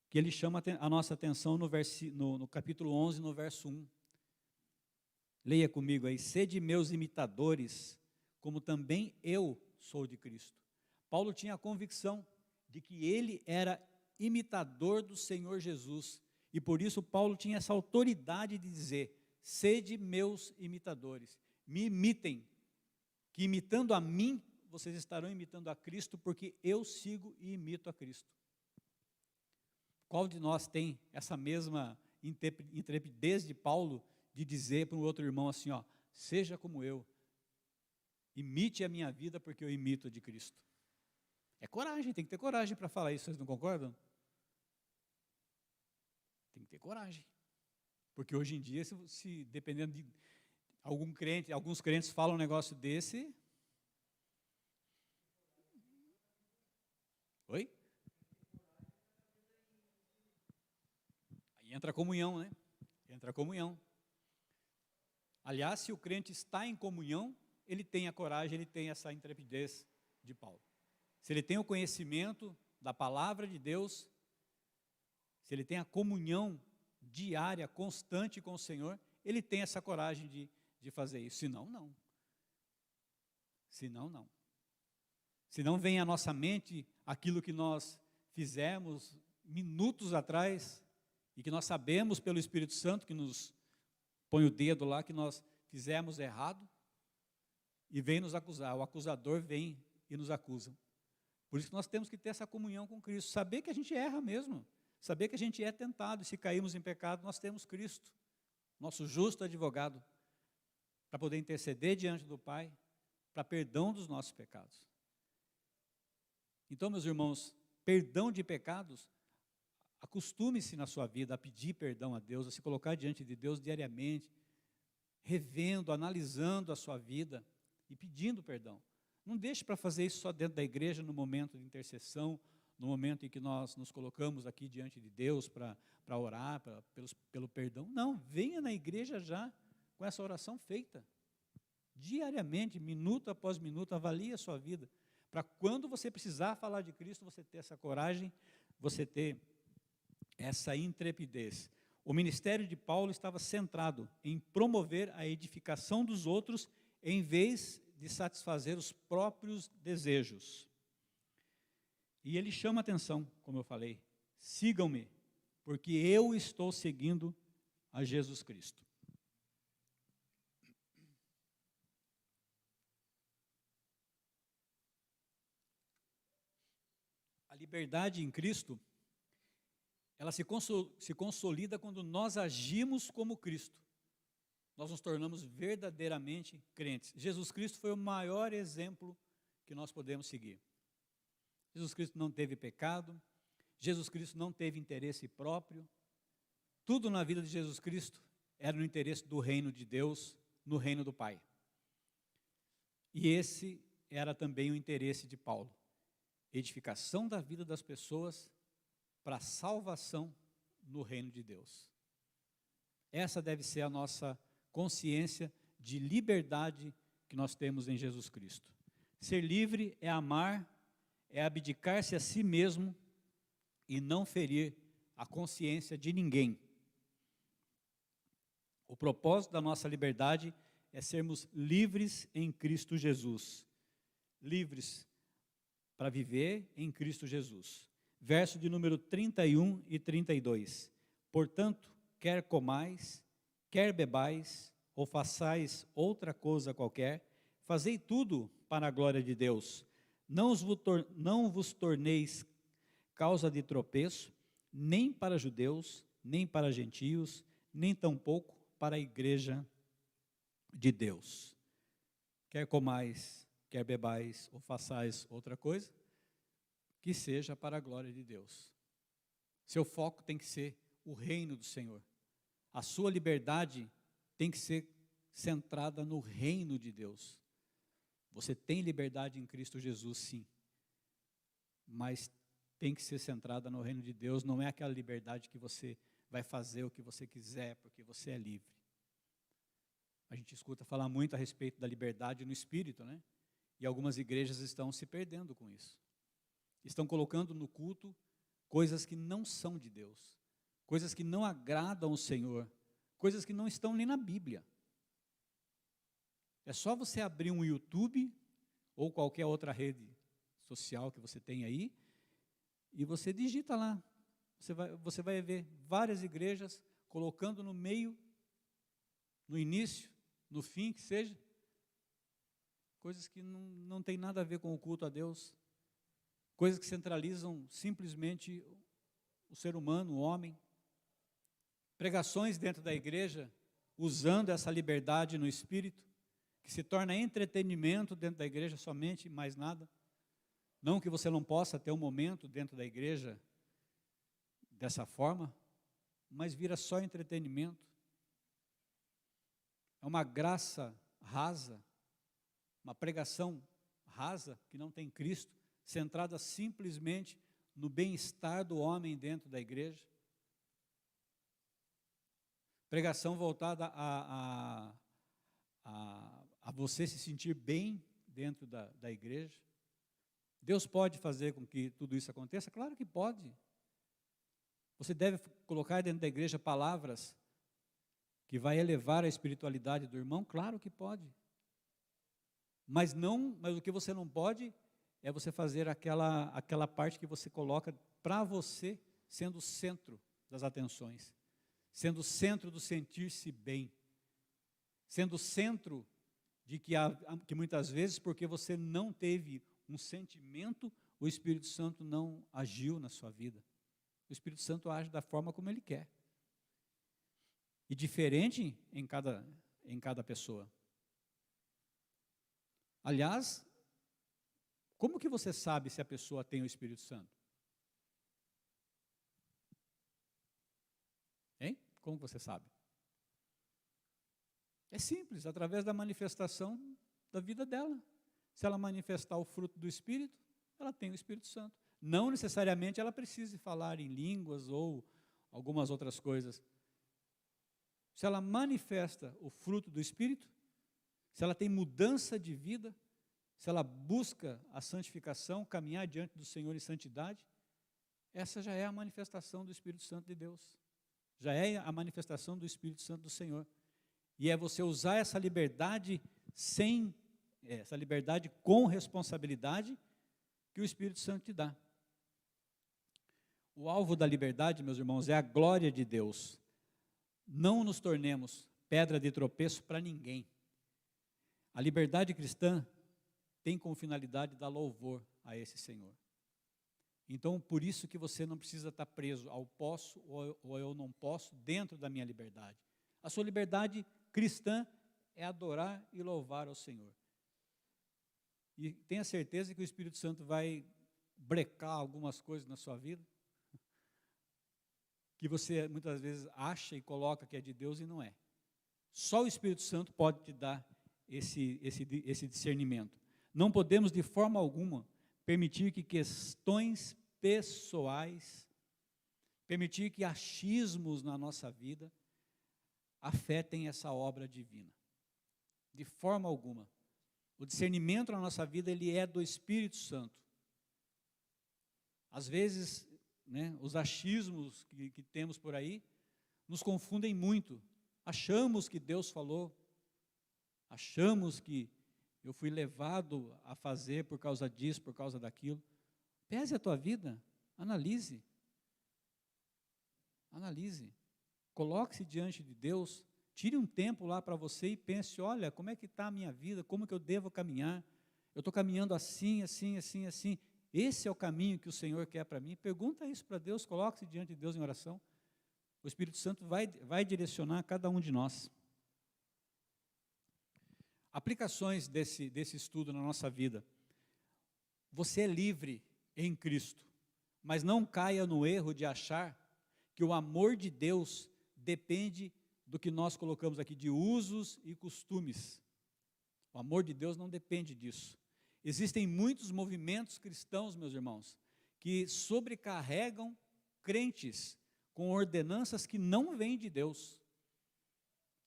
que ele chama a nossa atenção no capítulo 11, no verso 1. Leia comigo aí: sede meus imitadores, como também eu sou de Cristo. Paulo tinha a convicção de que ele era imitador do Senhor Jesus, e por isso Paulo tinha essa autoridade de dizer: sede meus imitadores, me imitem, que imitando a mim, vocês estarão imitando a Cristo, porque eu sigo e imito a Cristo. Qual de nós tem essa mesma intrepidez de Paulo de dizer para um outro irmão assim, ó, seja como eu, imite a minha vida porque eu imito a de Cristo? É coragem, tem que ter coragem para falar isso, vocês não concordam? Tem que ter coragem. Porque hoje em dia, se dependendo de alguns crentes falam um negócio desse. Oi? Aí entra a comunhão, né? Entra a comunhão. Aliás, se o crente está em comunhão, ele tem a coragem, ele tem essa intrepidez de Paulo. Se ele tem o conhecimento da palavra de Deus, se ele tem a comunhão diária, constante com o Senhor, ele tem essa coragem de fazer isso. Senão, não. Senão, não. Senão vem à nossa mente aquilo que nós fizemos minutos atrás e que nós sabemos pelo Espírito Santo que nos põe o dedo lá que nós fizemos errado e vem nos acusar. O acusador vem e nos acusa. Por isso que nós temos que ter essa comunhão com Cristo, saber que a gente erra mesmo, saber que a gente é tentado, e se caímos em pecado, nós temos Cristo, nosso justo advogado, para poder interceder diante do Pai, para perdão dos nossos pecados. Então, meus irmãos, perdão de pecados, acostume-se na sua vida a pedir perdão a Deus, a se colocar diante de Deus diariamente, revendo, analisando a sua vida e pedindo perdão. Não deixe para fazer isso só dentro da igreja, no momento de intercessão, no momento em que nós nos colocamos aqui diante de Deus para orar pelo perdão. Não, venha na igreja já com essa oração feita. Diariamente, minuto após minuto, avalie a sua vida, para quando você precisar falar de Cristo, você ter essa coragem, você ter essa intrepidez. O ministério de Paulo estava centrado em promover a edificação dos outros, em vez de satisfazer os próprios desejos. E ele chama atenção, como eu falei, sigam-me, porque eu estou seguindo a Jesus Cristo. A liberdade em Cristo, ela se consolida quando nós agimos como Cristo. Nós nos tornamos verdadeiramente crentes. Jesus Cristo foi o maior exemplo que nós podemos seguir. Jesus Cristo não teve pecado, Jesus Cristo não teve interesse próprio. Tudo na vida de Jesus Cristo era no interesse do reino de Deus, no reino do Pai. E esse era também o interesse de Paulo. Edificação da vida das pessoas para a salvação no reino de Deus. Essa deve ser a nossa consciência de liberdade que nós temos em Jesus Cristo. Ser livre é amar, é abdicar-se a si mesmo e não ferir a consciência de ninguém. O propósito da nossa liberdade é sermos livres em Cristo Jesus. Livres para viver em Cristo Jesus. Verso de número 31 e 32. Portanto, quer comais, quer bebais, ou façais outra coisa qualquer, fazei tudo para a glória de Deus. Não vos torneis causa de tropeço, nem para judeus, nem para gentios, nem tampouco para a igreja de Deus. Quer comais, quer bebais, ou façais outra coisa, que seja para a glória de Deus. Seu foco tem que ser o reino do Senhor. A sua liberdade tem que ser centrada no reino de Deus. Você tem liberdade em Cristo Jesus, sim. Mas tem que ser centrada no reino de Deus. Não é aquela liberdade que você vai fazer o que você quiser, porque você é livre. A gente escuta falar muito a respeito da liberdade no espírito, né? E algumas igrejas estão se perdendo com isso. Estão colocando no culto coisas que não são de Deus, coisas que não agradam o Senhor, coisas que não estão nem na Bíblia. É só você abrir um YouTube ou qualquer outra rede social que você tem aí e você digita lá. Você vai ver várias igrejas colocando no meio, no início, no fim, que seja, coisas que não tem nada a ver com o culto a Deus, coisas que centralizam simplesmente o ser humano, o homem. Pregações dentro da igreja, usando essa liberdade no espírito, que se torna entretenimento dentro da igreja somente, mais nada. Não que você não possa ter um momento dentro da igreja dessa forma, mas vira só entretenimento. É uma graça rasa, uma pregação rasa, que não tem Cristo, centrada simplesmente no bem-estar do homem dentro da igreja. Pregação voltada a você se sentir bem dentro da igreja. Deus pode fazer com que tudo isso aconteça? Claro que pode. Você deve colocar dentro da igreja palavras que vai elevar a espiritualidade do irmão? Claro que pode. Mas o que você não pode é você fazer aquela parte que você coloca para você, sendo o centro das atenções, sendo o centro do sentir-se bem, sendo o centro de que muitas vezes, porque você não teve um sentimento, o Espírito Santo não agiu na sua vida. O Espírito Santo age da forma como Ele quer. E diferente em cada pessoa. Aliás, como que você sabe se a pessoa tem o Espírito Santo? Hein? Como você sabe? É simples, através da manifestação da vida dela. Se ela manifestar o fruto do Espírito, ela tem o Espírito Santo. Não necessariamente ela precise falar em línguas ou algumas outras coisas. Se ela manifesta o fruto do Espírito, se ela tem mudança de vida, se ela busca a santificação, caminhar diante do Senhor em santidade, essa já é a manifestação do Espírito Santo de Deus. Já é a manifestação do Espírito Santo do Senhor. E é você usar essa liberdade essa liberdade com responsabilidade que o Espírito Santo te dá. O alvo da liberdade, meus irmãos, é a glória de Deus. Não nos tornemos pedra de tropeço para ninguém. A liberdade cristã tem como finalidade dar louvor a esse Senhor. Então, por isso que você não precisa estar preso ao posso ou eu não posso dentro da minha liberdade. A sua liberdade cristã é adorar e louvar ao Senhor. E tenha certeza que o Espírito Santo vai brecar algumas coisas na sua vida, que você muitas vezes acha e coloca que é de Deus e não é. Só o Espírito Santo pode te dar esse discernimento. Não podemos de forma alguma permitir que questões pessoais, permitir que achismos na nossa vida afetem essa obra divina. De forma alguma. O discernimento na nossa vida, ele é do Espírito Santo. Às vezes, né, os achismos que temos por aí nos confundem muito. Achamos que Deus falou, achamos que eu fui levado a fazer por causa disso, por causa daquilo. Pese a tua vida, analise. Analise. Coloque-se diante de Deus, tire um tempo lá para você e pense, olha, como é que está a minha vida, como que eu devo caminhar? Eu estou caminhando assim, assim, assim, assim. Esse é o caminho que o Senhor quer para mim? Pergunta isso para Deus, coloque-se diante de Deus em oração. O Espírito Santo vai direcionar cada um de nós. Aplicações desse estudo na nossa vida. Você é livre em Cristo, mas não caia no erro de achar que o amor de Deus depende do que nós colocamos aqui de usos e costumes. O amor de Deus não depende disso. Existem muitos movimentos cristãos, meus irmãos, que sobrecarregam crentes com ordenanças que não vêm de Deus.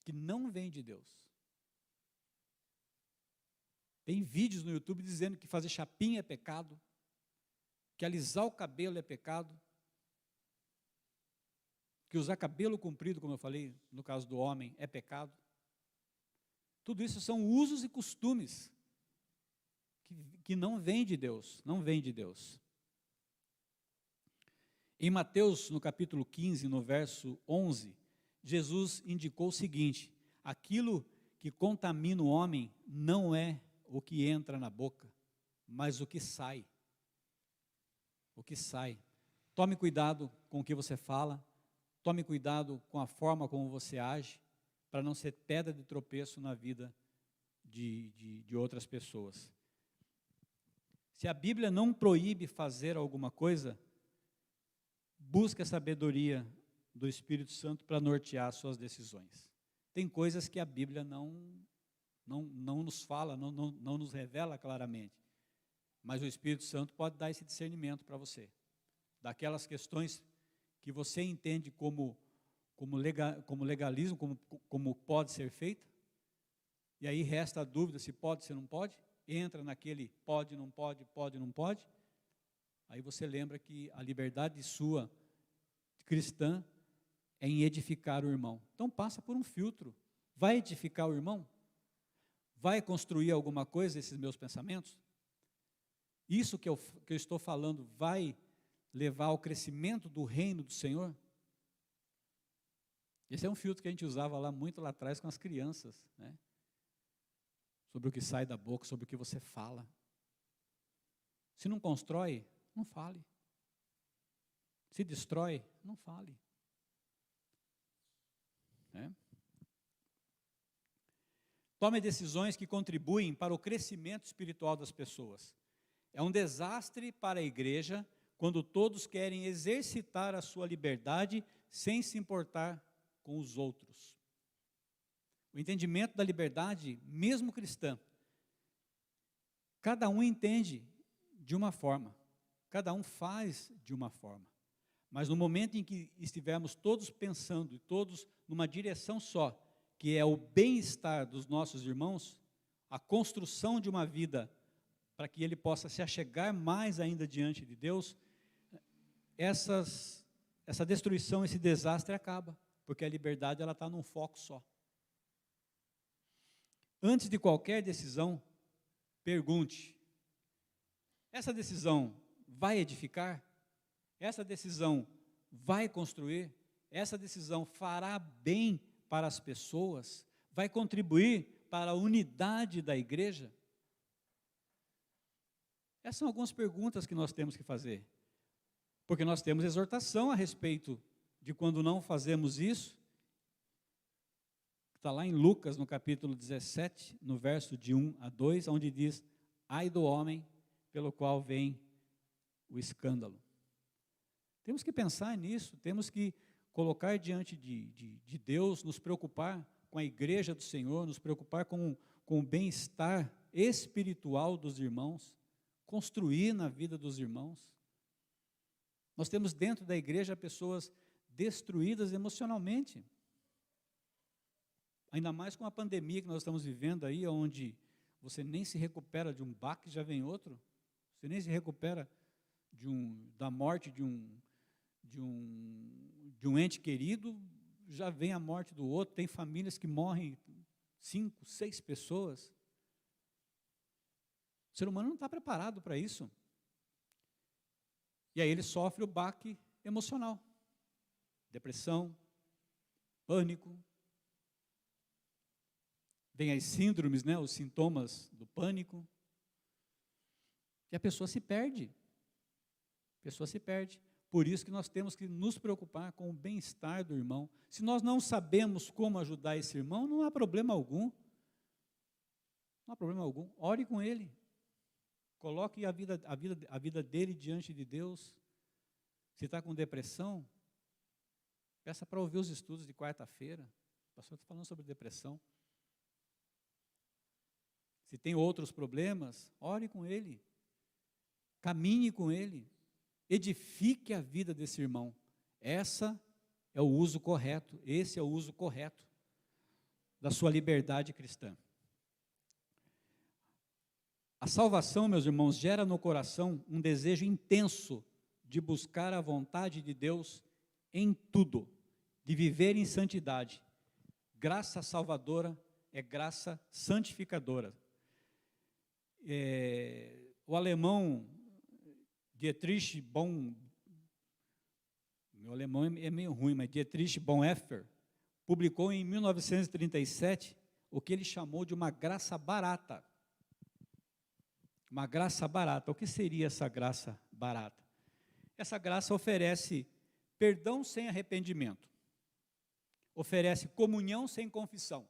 Que não vêm de Deus. Tem vídeos no YouTube dizendo que fazer chapinha é pecado, que alisar o cabelo é pecado, que usar cabelo comprido, como eu falei, no caso do homem, é pecado. Tudo isso são usos e costumes que não vêm de Deus, não vêm de Deus. Em Mateus, no capítulo 15, no verso 11, Jesus indicou o seguinte: aquilo que contamina o homem não é o que entra na boca, mas o que sai. O que sai. Tome cuidado com o que você fala, tome cuidado com a forma como você age, para não ser pedra de tropeço na vida de outras pessoas. Se a Bíblia não proíbe fazer alguma coisa, busque a sabedoria do Espírito Santo para nortear suas decisões. Tem coisas que a Bíblia não nos fala, não nos revela claramente, mas o Espírito Santo pode dar esse discernimento para você, daquelas questões que você entende como legalismo, como pode ser feita, e aí resta a dúvida se pode, se não pode, entra naquele pode, não pode, pode, não pode, aí você lembra que a liberdade sua, cristã, é em edificar o irmão. Então passa por um filtro. Vai edificar o irmão? Vai construir alguma coisa esses meus pensamentos? Isso que eu estou falando vai levar ao crescimento do reino do Senhor? Esse é um filtro que a gente usava muito lá atrás com as crianças, né? Sobre o que sai da boca, sobre o que você fala. Se não constrói, não fale. Se destrói, não fale. Né? Tome decisões que contribuem para o crescimento espiritual das pessoas. É um desastre para a igreja quando todos querem exercitar a sua liberdade sem se importar com os outros. O entendimento da liberdade, mesmo cristã, cada um entende de uma forma, cada um faz de uma forma. Mas no momento em que estivermos todos pensando, e todos numa direção só, que é o bem-estar dos nossos irmãos, a construção de uma vida para que ele possa se achegar mais ainda diante de Deus, essa destruição, esse desastre acaba, porque a liberdade ela está num foco só. Antes de qualquer decisão, pergunte: essa decisão vai edificar? Essa decisão vai construir? Essa decisão fará bem para as pessoas? Vai contribuir para a unidade da igreja? Essas são algumas perguntas que nós temos que fazer. Porque nós temos exortação a respeito de quando não fazemos isso. Está lá em Lucas, no capítulo 17, no verso de 1 a 2, onde diz: ai do homem pelo qual vem o escândalo. Temos que pensar nisso, temos que colocar diante de Deus, nos preocupar com a igreja do Senhor, nos preocupar com o bem-estar espiritual dos irmãos, construir na vida dos irmãos. Nós temos dentro da igreja pessoas destruídas emocionalmente. Ainda mais com a pandemia que nós estamos vivendo aí, onde você nem se recupera de um baque, já vem outro. Você nem se recupera da morte de um ente querido, já vem a morte do outro. Tem famílias que morrem 5, 6 pessoas. O ser humano não está preparado para isso. E aí ele sofre o baque emocional. Depressão, pânico. Vem as síndromes, né, os sintomas do pânico. E a pessoa se perde. A pessoa se perde. Por isso que nós temos que nos preocupar com o bem-estar do irmão. Se nós não sabemos como ajudar esse irmão, não há problema algum. Não há problema algum. Ore com ele. Coloque a vida dele diante de Deus. Se está com depressão, peça para ouvir os estudos de quarta-feira. O pastor está falando sobre depressão. Se tem outros problemas, ore com ele. Caminhe com ele. Edifique a vida desse irmão. Esse é o uso correto da sua liberdade cristã. A salvação, meus irmãos, gera no coração um desejo intenso de buscar a vontade de Deus em tudo, de viver em santidade. Graça salvadora é graça santificadora. O alemão Dietrich Bonhoeffer, meu alemão é meio ruim, mas Dietrich Bonhoeffer, publicou em 1937 o que ele chamou de uma graça barata. Uma graça barata. O que seria essa graça barata? Essa graça oferece perdão sem arrependimento, oferece comunhão sem confissão,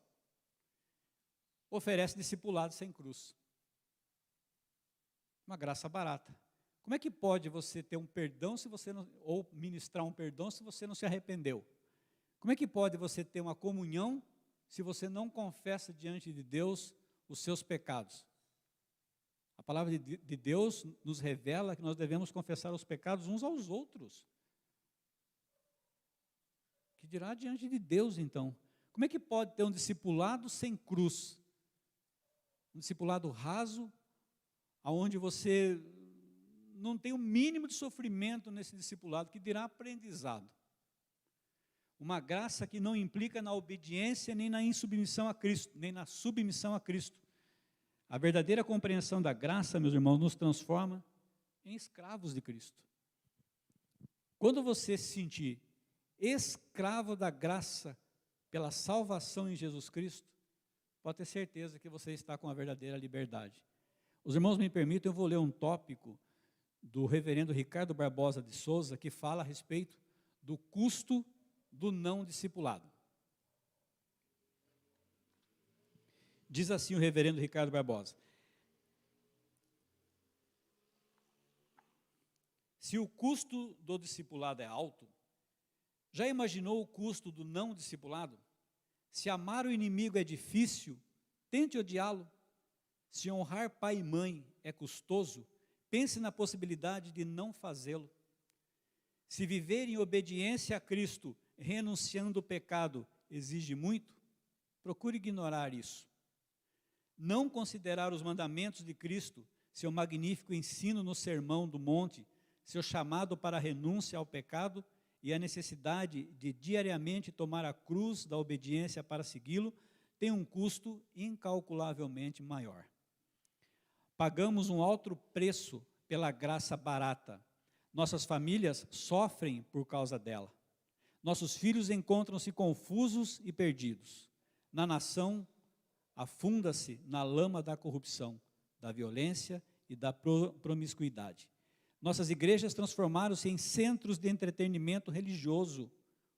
oferece discipulado sem cruz. Uma graça barata. Como é que pode você ter um perdão se você não, ou ministrar um perdão se você não se arrependeu? Como é que pode você ter uma comunhão se você não confessa diante de Deus os seus pecados? A palavra de Deus nos revela que nós devemos confessar os pecados uns aos outros. Que dirá diante de Deus, então? Como é que pode ter um discipulado sem cruz? Um discipulado raso, onde você não tem o mínimo de sofrimento nesse discipulado, que dirá aprendizado. Uma graça que não implica na obediência, nem na insubmissão a Cristo, nem na submissão a Cristo. A verdadeira compreensão da graça, meus irmãos, nos transforma em escravos de Cristo. Quando você se sentir escravo da graça pela salvação em Jesus Cristo, pode ter certeza que você está com a verdadeira liberdade. Os irmãos me permitem, eu vou ler um tópico do reverendo Ricardo Barbosa de Souza, que fala a respeito do custo do não discipulado. Diz assim o reverendo Ricardo Barbosa: se o custo do discipulado é alto, já imaginou o custo do não discipulado? Se amar o inimigo é difícil, tente odiá-lo. Se honrar pai e mãe é custoso, pense na possibilidade de não fazê-lo. Se viver em obediência a Cristo, renunciando o pecado, exige muito, procure ignorar isso. Não considerar os mandamentos de Cristo, seu magnífico ensino no Sermão do Monte, seu chamado para a renúncia ao pecado e a necessidade de diariamente tomar a cruz da obediência para segui-lo, tem um custo incalculavelmente maior. Pagamos um alto preço pela graça barata. Nossas famílias sofrem por causa dela. Nossos filhos encontram-se confusos e perdidos. Na nação, afunda-se na lama da corrupção, da violência e da promiscuidade. Nossas igrejas transformaram-se em centros de entretenimento religioso,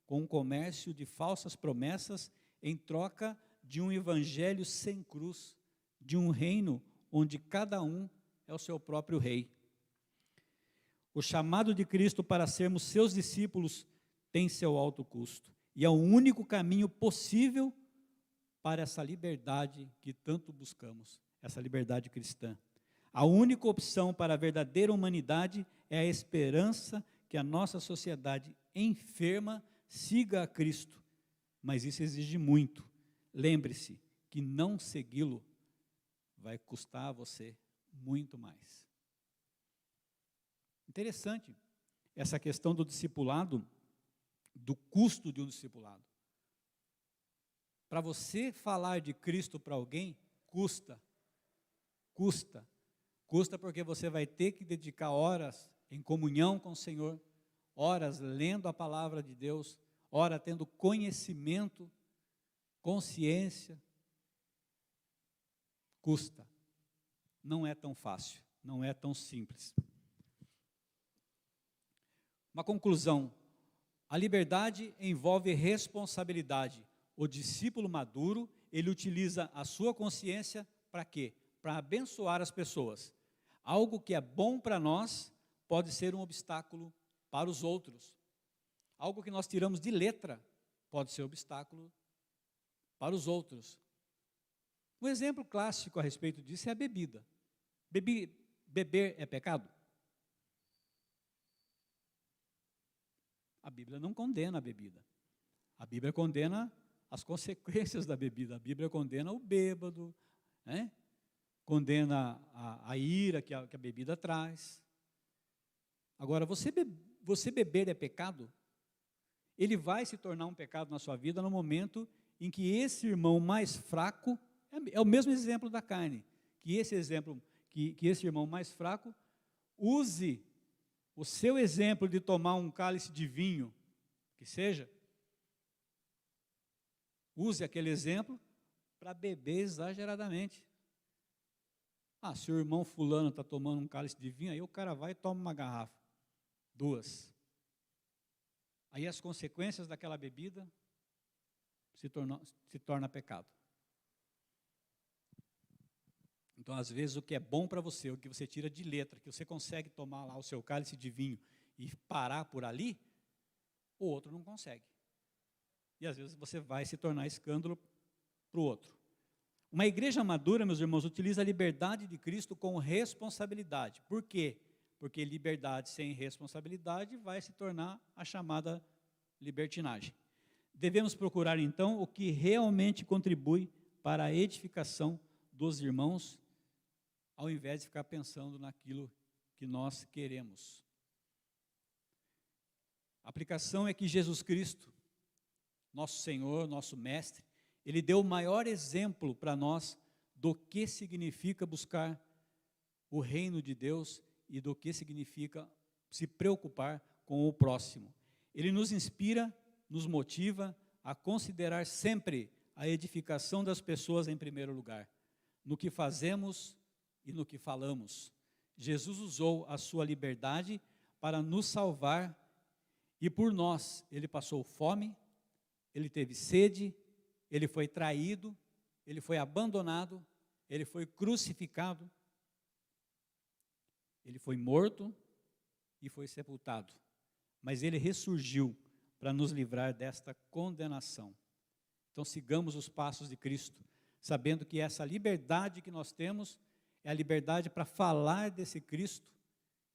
com um comércio de falsas promessas em troca de um evangelho sem cruz, de um reino onde cada um é o seu próprio rei. O chamado de Cristo para sermos seus discípulos tem seu alto custo, e é o único caminho possível para essa liberdade que tanto buscamos, essa liberdade cristã. A única opção para a verdadeira humanidade é a esperança que a nossa sociedade enferma siga a Cristo, mas isso exige muito. Lembre-se que não segui-lo vai custar a você muito mais. Interessante essa questão do discipulado, do custo de um discipulado. Para você falar de Cristo para alguém, custa. Custa porque você vai ter que dedicar horas em comunhão com o Senhor, horas lendo a palavra de Deus, horas tendo conhecimento, consciência. Custa. Não é tão fácil, não é tão simples. Uma conclusão: a liberdade envolve responsabilidade. O discípulo maduro, ele utiliza a sua consciência para quê? Para abençoar as pessoas. Algo que é bom para nós pode ser um obstáculo para os outros. Algo que nós tiramos de letra pode ser obstáculo para os outros. Um exemplo clássico a respeito disso é a bebida. Beber é pecado? A Bíblia não condena a bebida. A Bíblia condena as consequências da bebida. A Bíblia condena o bêbado, né? Condena a ira que a bebida traz. Agora, você beber é pecado? Ele vai se tornar um pecado na sua vida no momento em que esse irmão mais fraco, é o mesmo exemplo da carne, que esse irmão mais fraco use o seu exemplo de tomar um cálice de vinho, que seja, use aquele exemplo para beber exageradamente. Se o irmão fulano está tomando um cálice de vinho, aí o cara vai e toma uma garrafa, 2. Aí as consequências daquela bebida se torna pecado. Então, às vezes, o que é bom para você, o que você tira de letra, que você consegue tomar lá o seu cálice de vinho e parar por ali, o outro não consegue. E às vezes você vai se tornar escândalo para o outro. Uma igreja madura, meus irmãos, utiliza a liberdade de Cristo com responsabilidade. Por quê? Porque liberdade sem responsabilidade vai se tornar a chamada libertinagem. Devemos procurar, então, o que realmente contribui para a edificação dos irmãos, ao invés de ficar pensando naquilo que nós queremos. A aplicação é que Jesus Cristo, nosso Senhor, nosso Mestre, Ele deu o maior exemplo para nós do que significa buscar o reino de Deus e do que significa se preocupar com o próximo. Ele nos inspira, nos motiva a considerar sempre a edificação das pessoas em primeiro lugar, no que fazemos e no que falamos. Jesus usou a sua liberdade para nos salvar e por nós Ele passou fome, Ele teve sede, Ele foi traído, Ele foi abandonado, Ele foi crucificado, Ele foi morto e foi sepultado. Mas Ele ressurgiu para nos livrar desta condenação. Então sigamos os passos de Cristo, sabendo que essa liberdade que nós temos é a liberdade para falar desse Cristo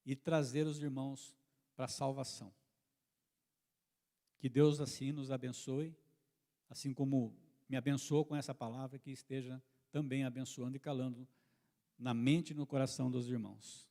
e trazer os irmãos para a salvação. Que Deus assim nos abençoe, assim como me abençoou com essa palavra, que esteja também abençoando e calando na mente e no coração dos irmãos.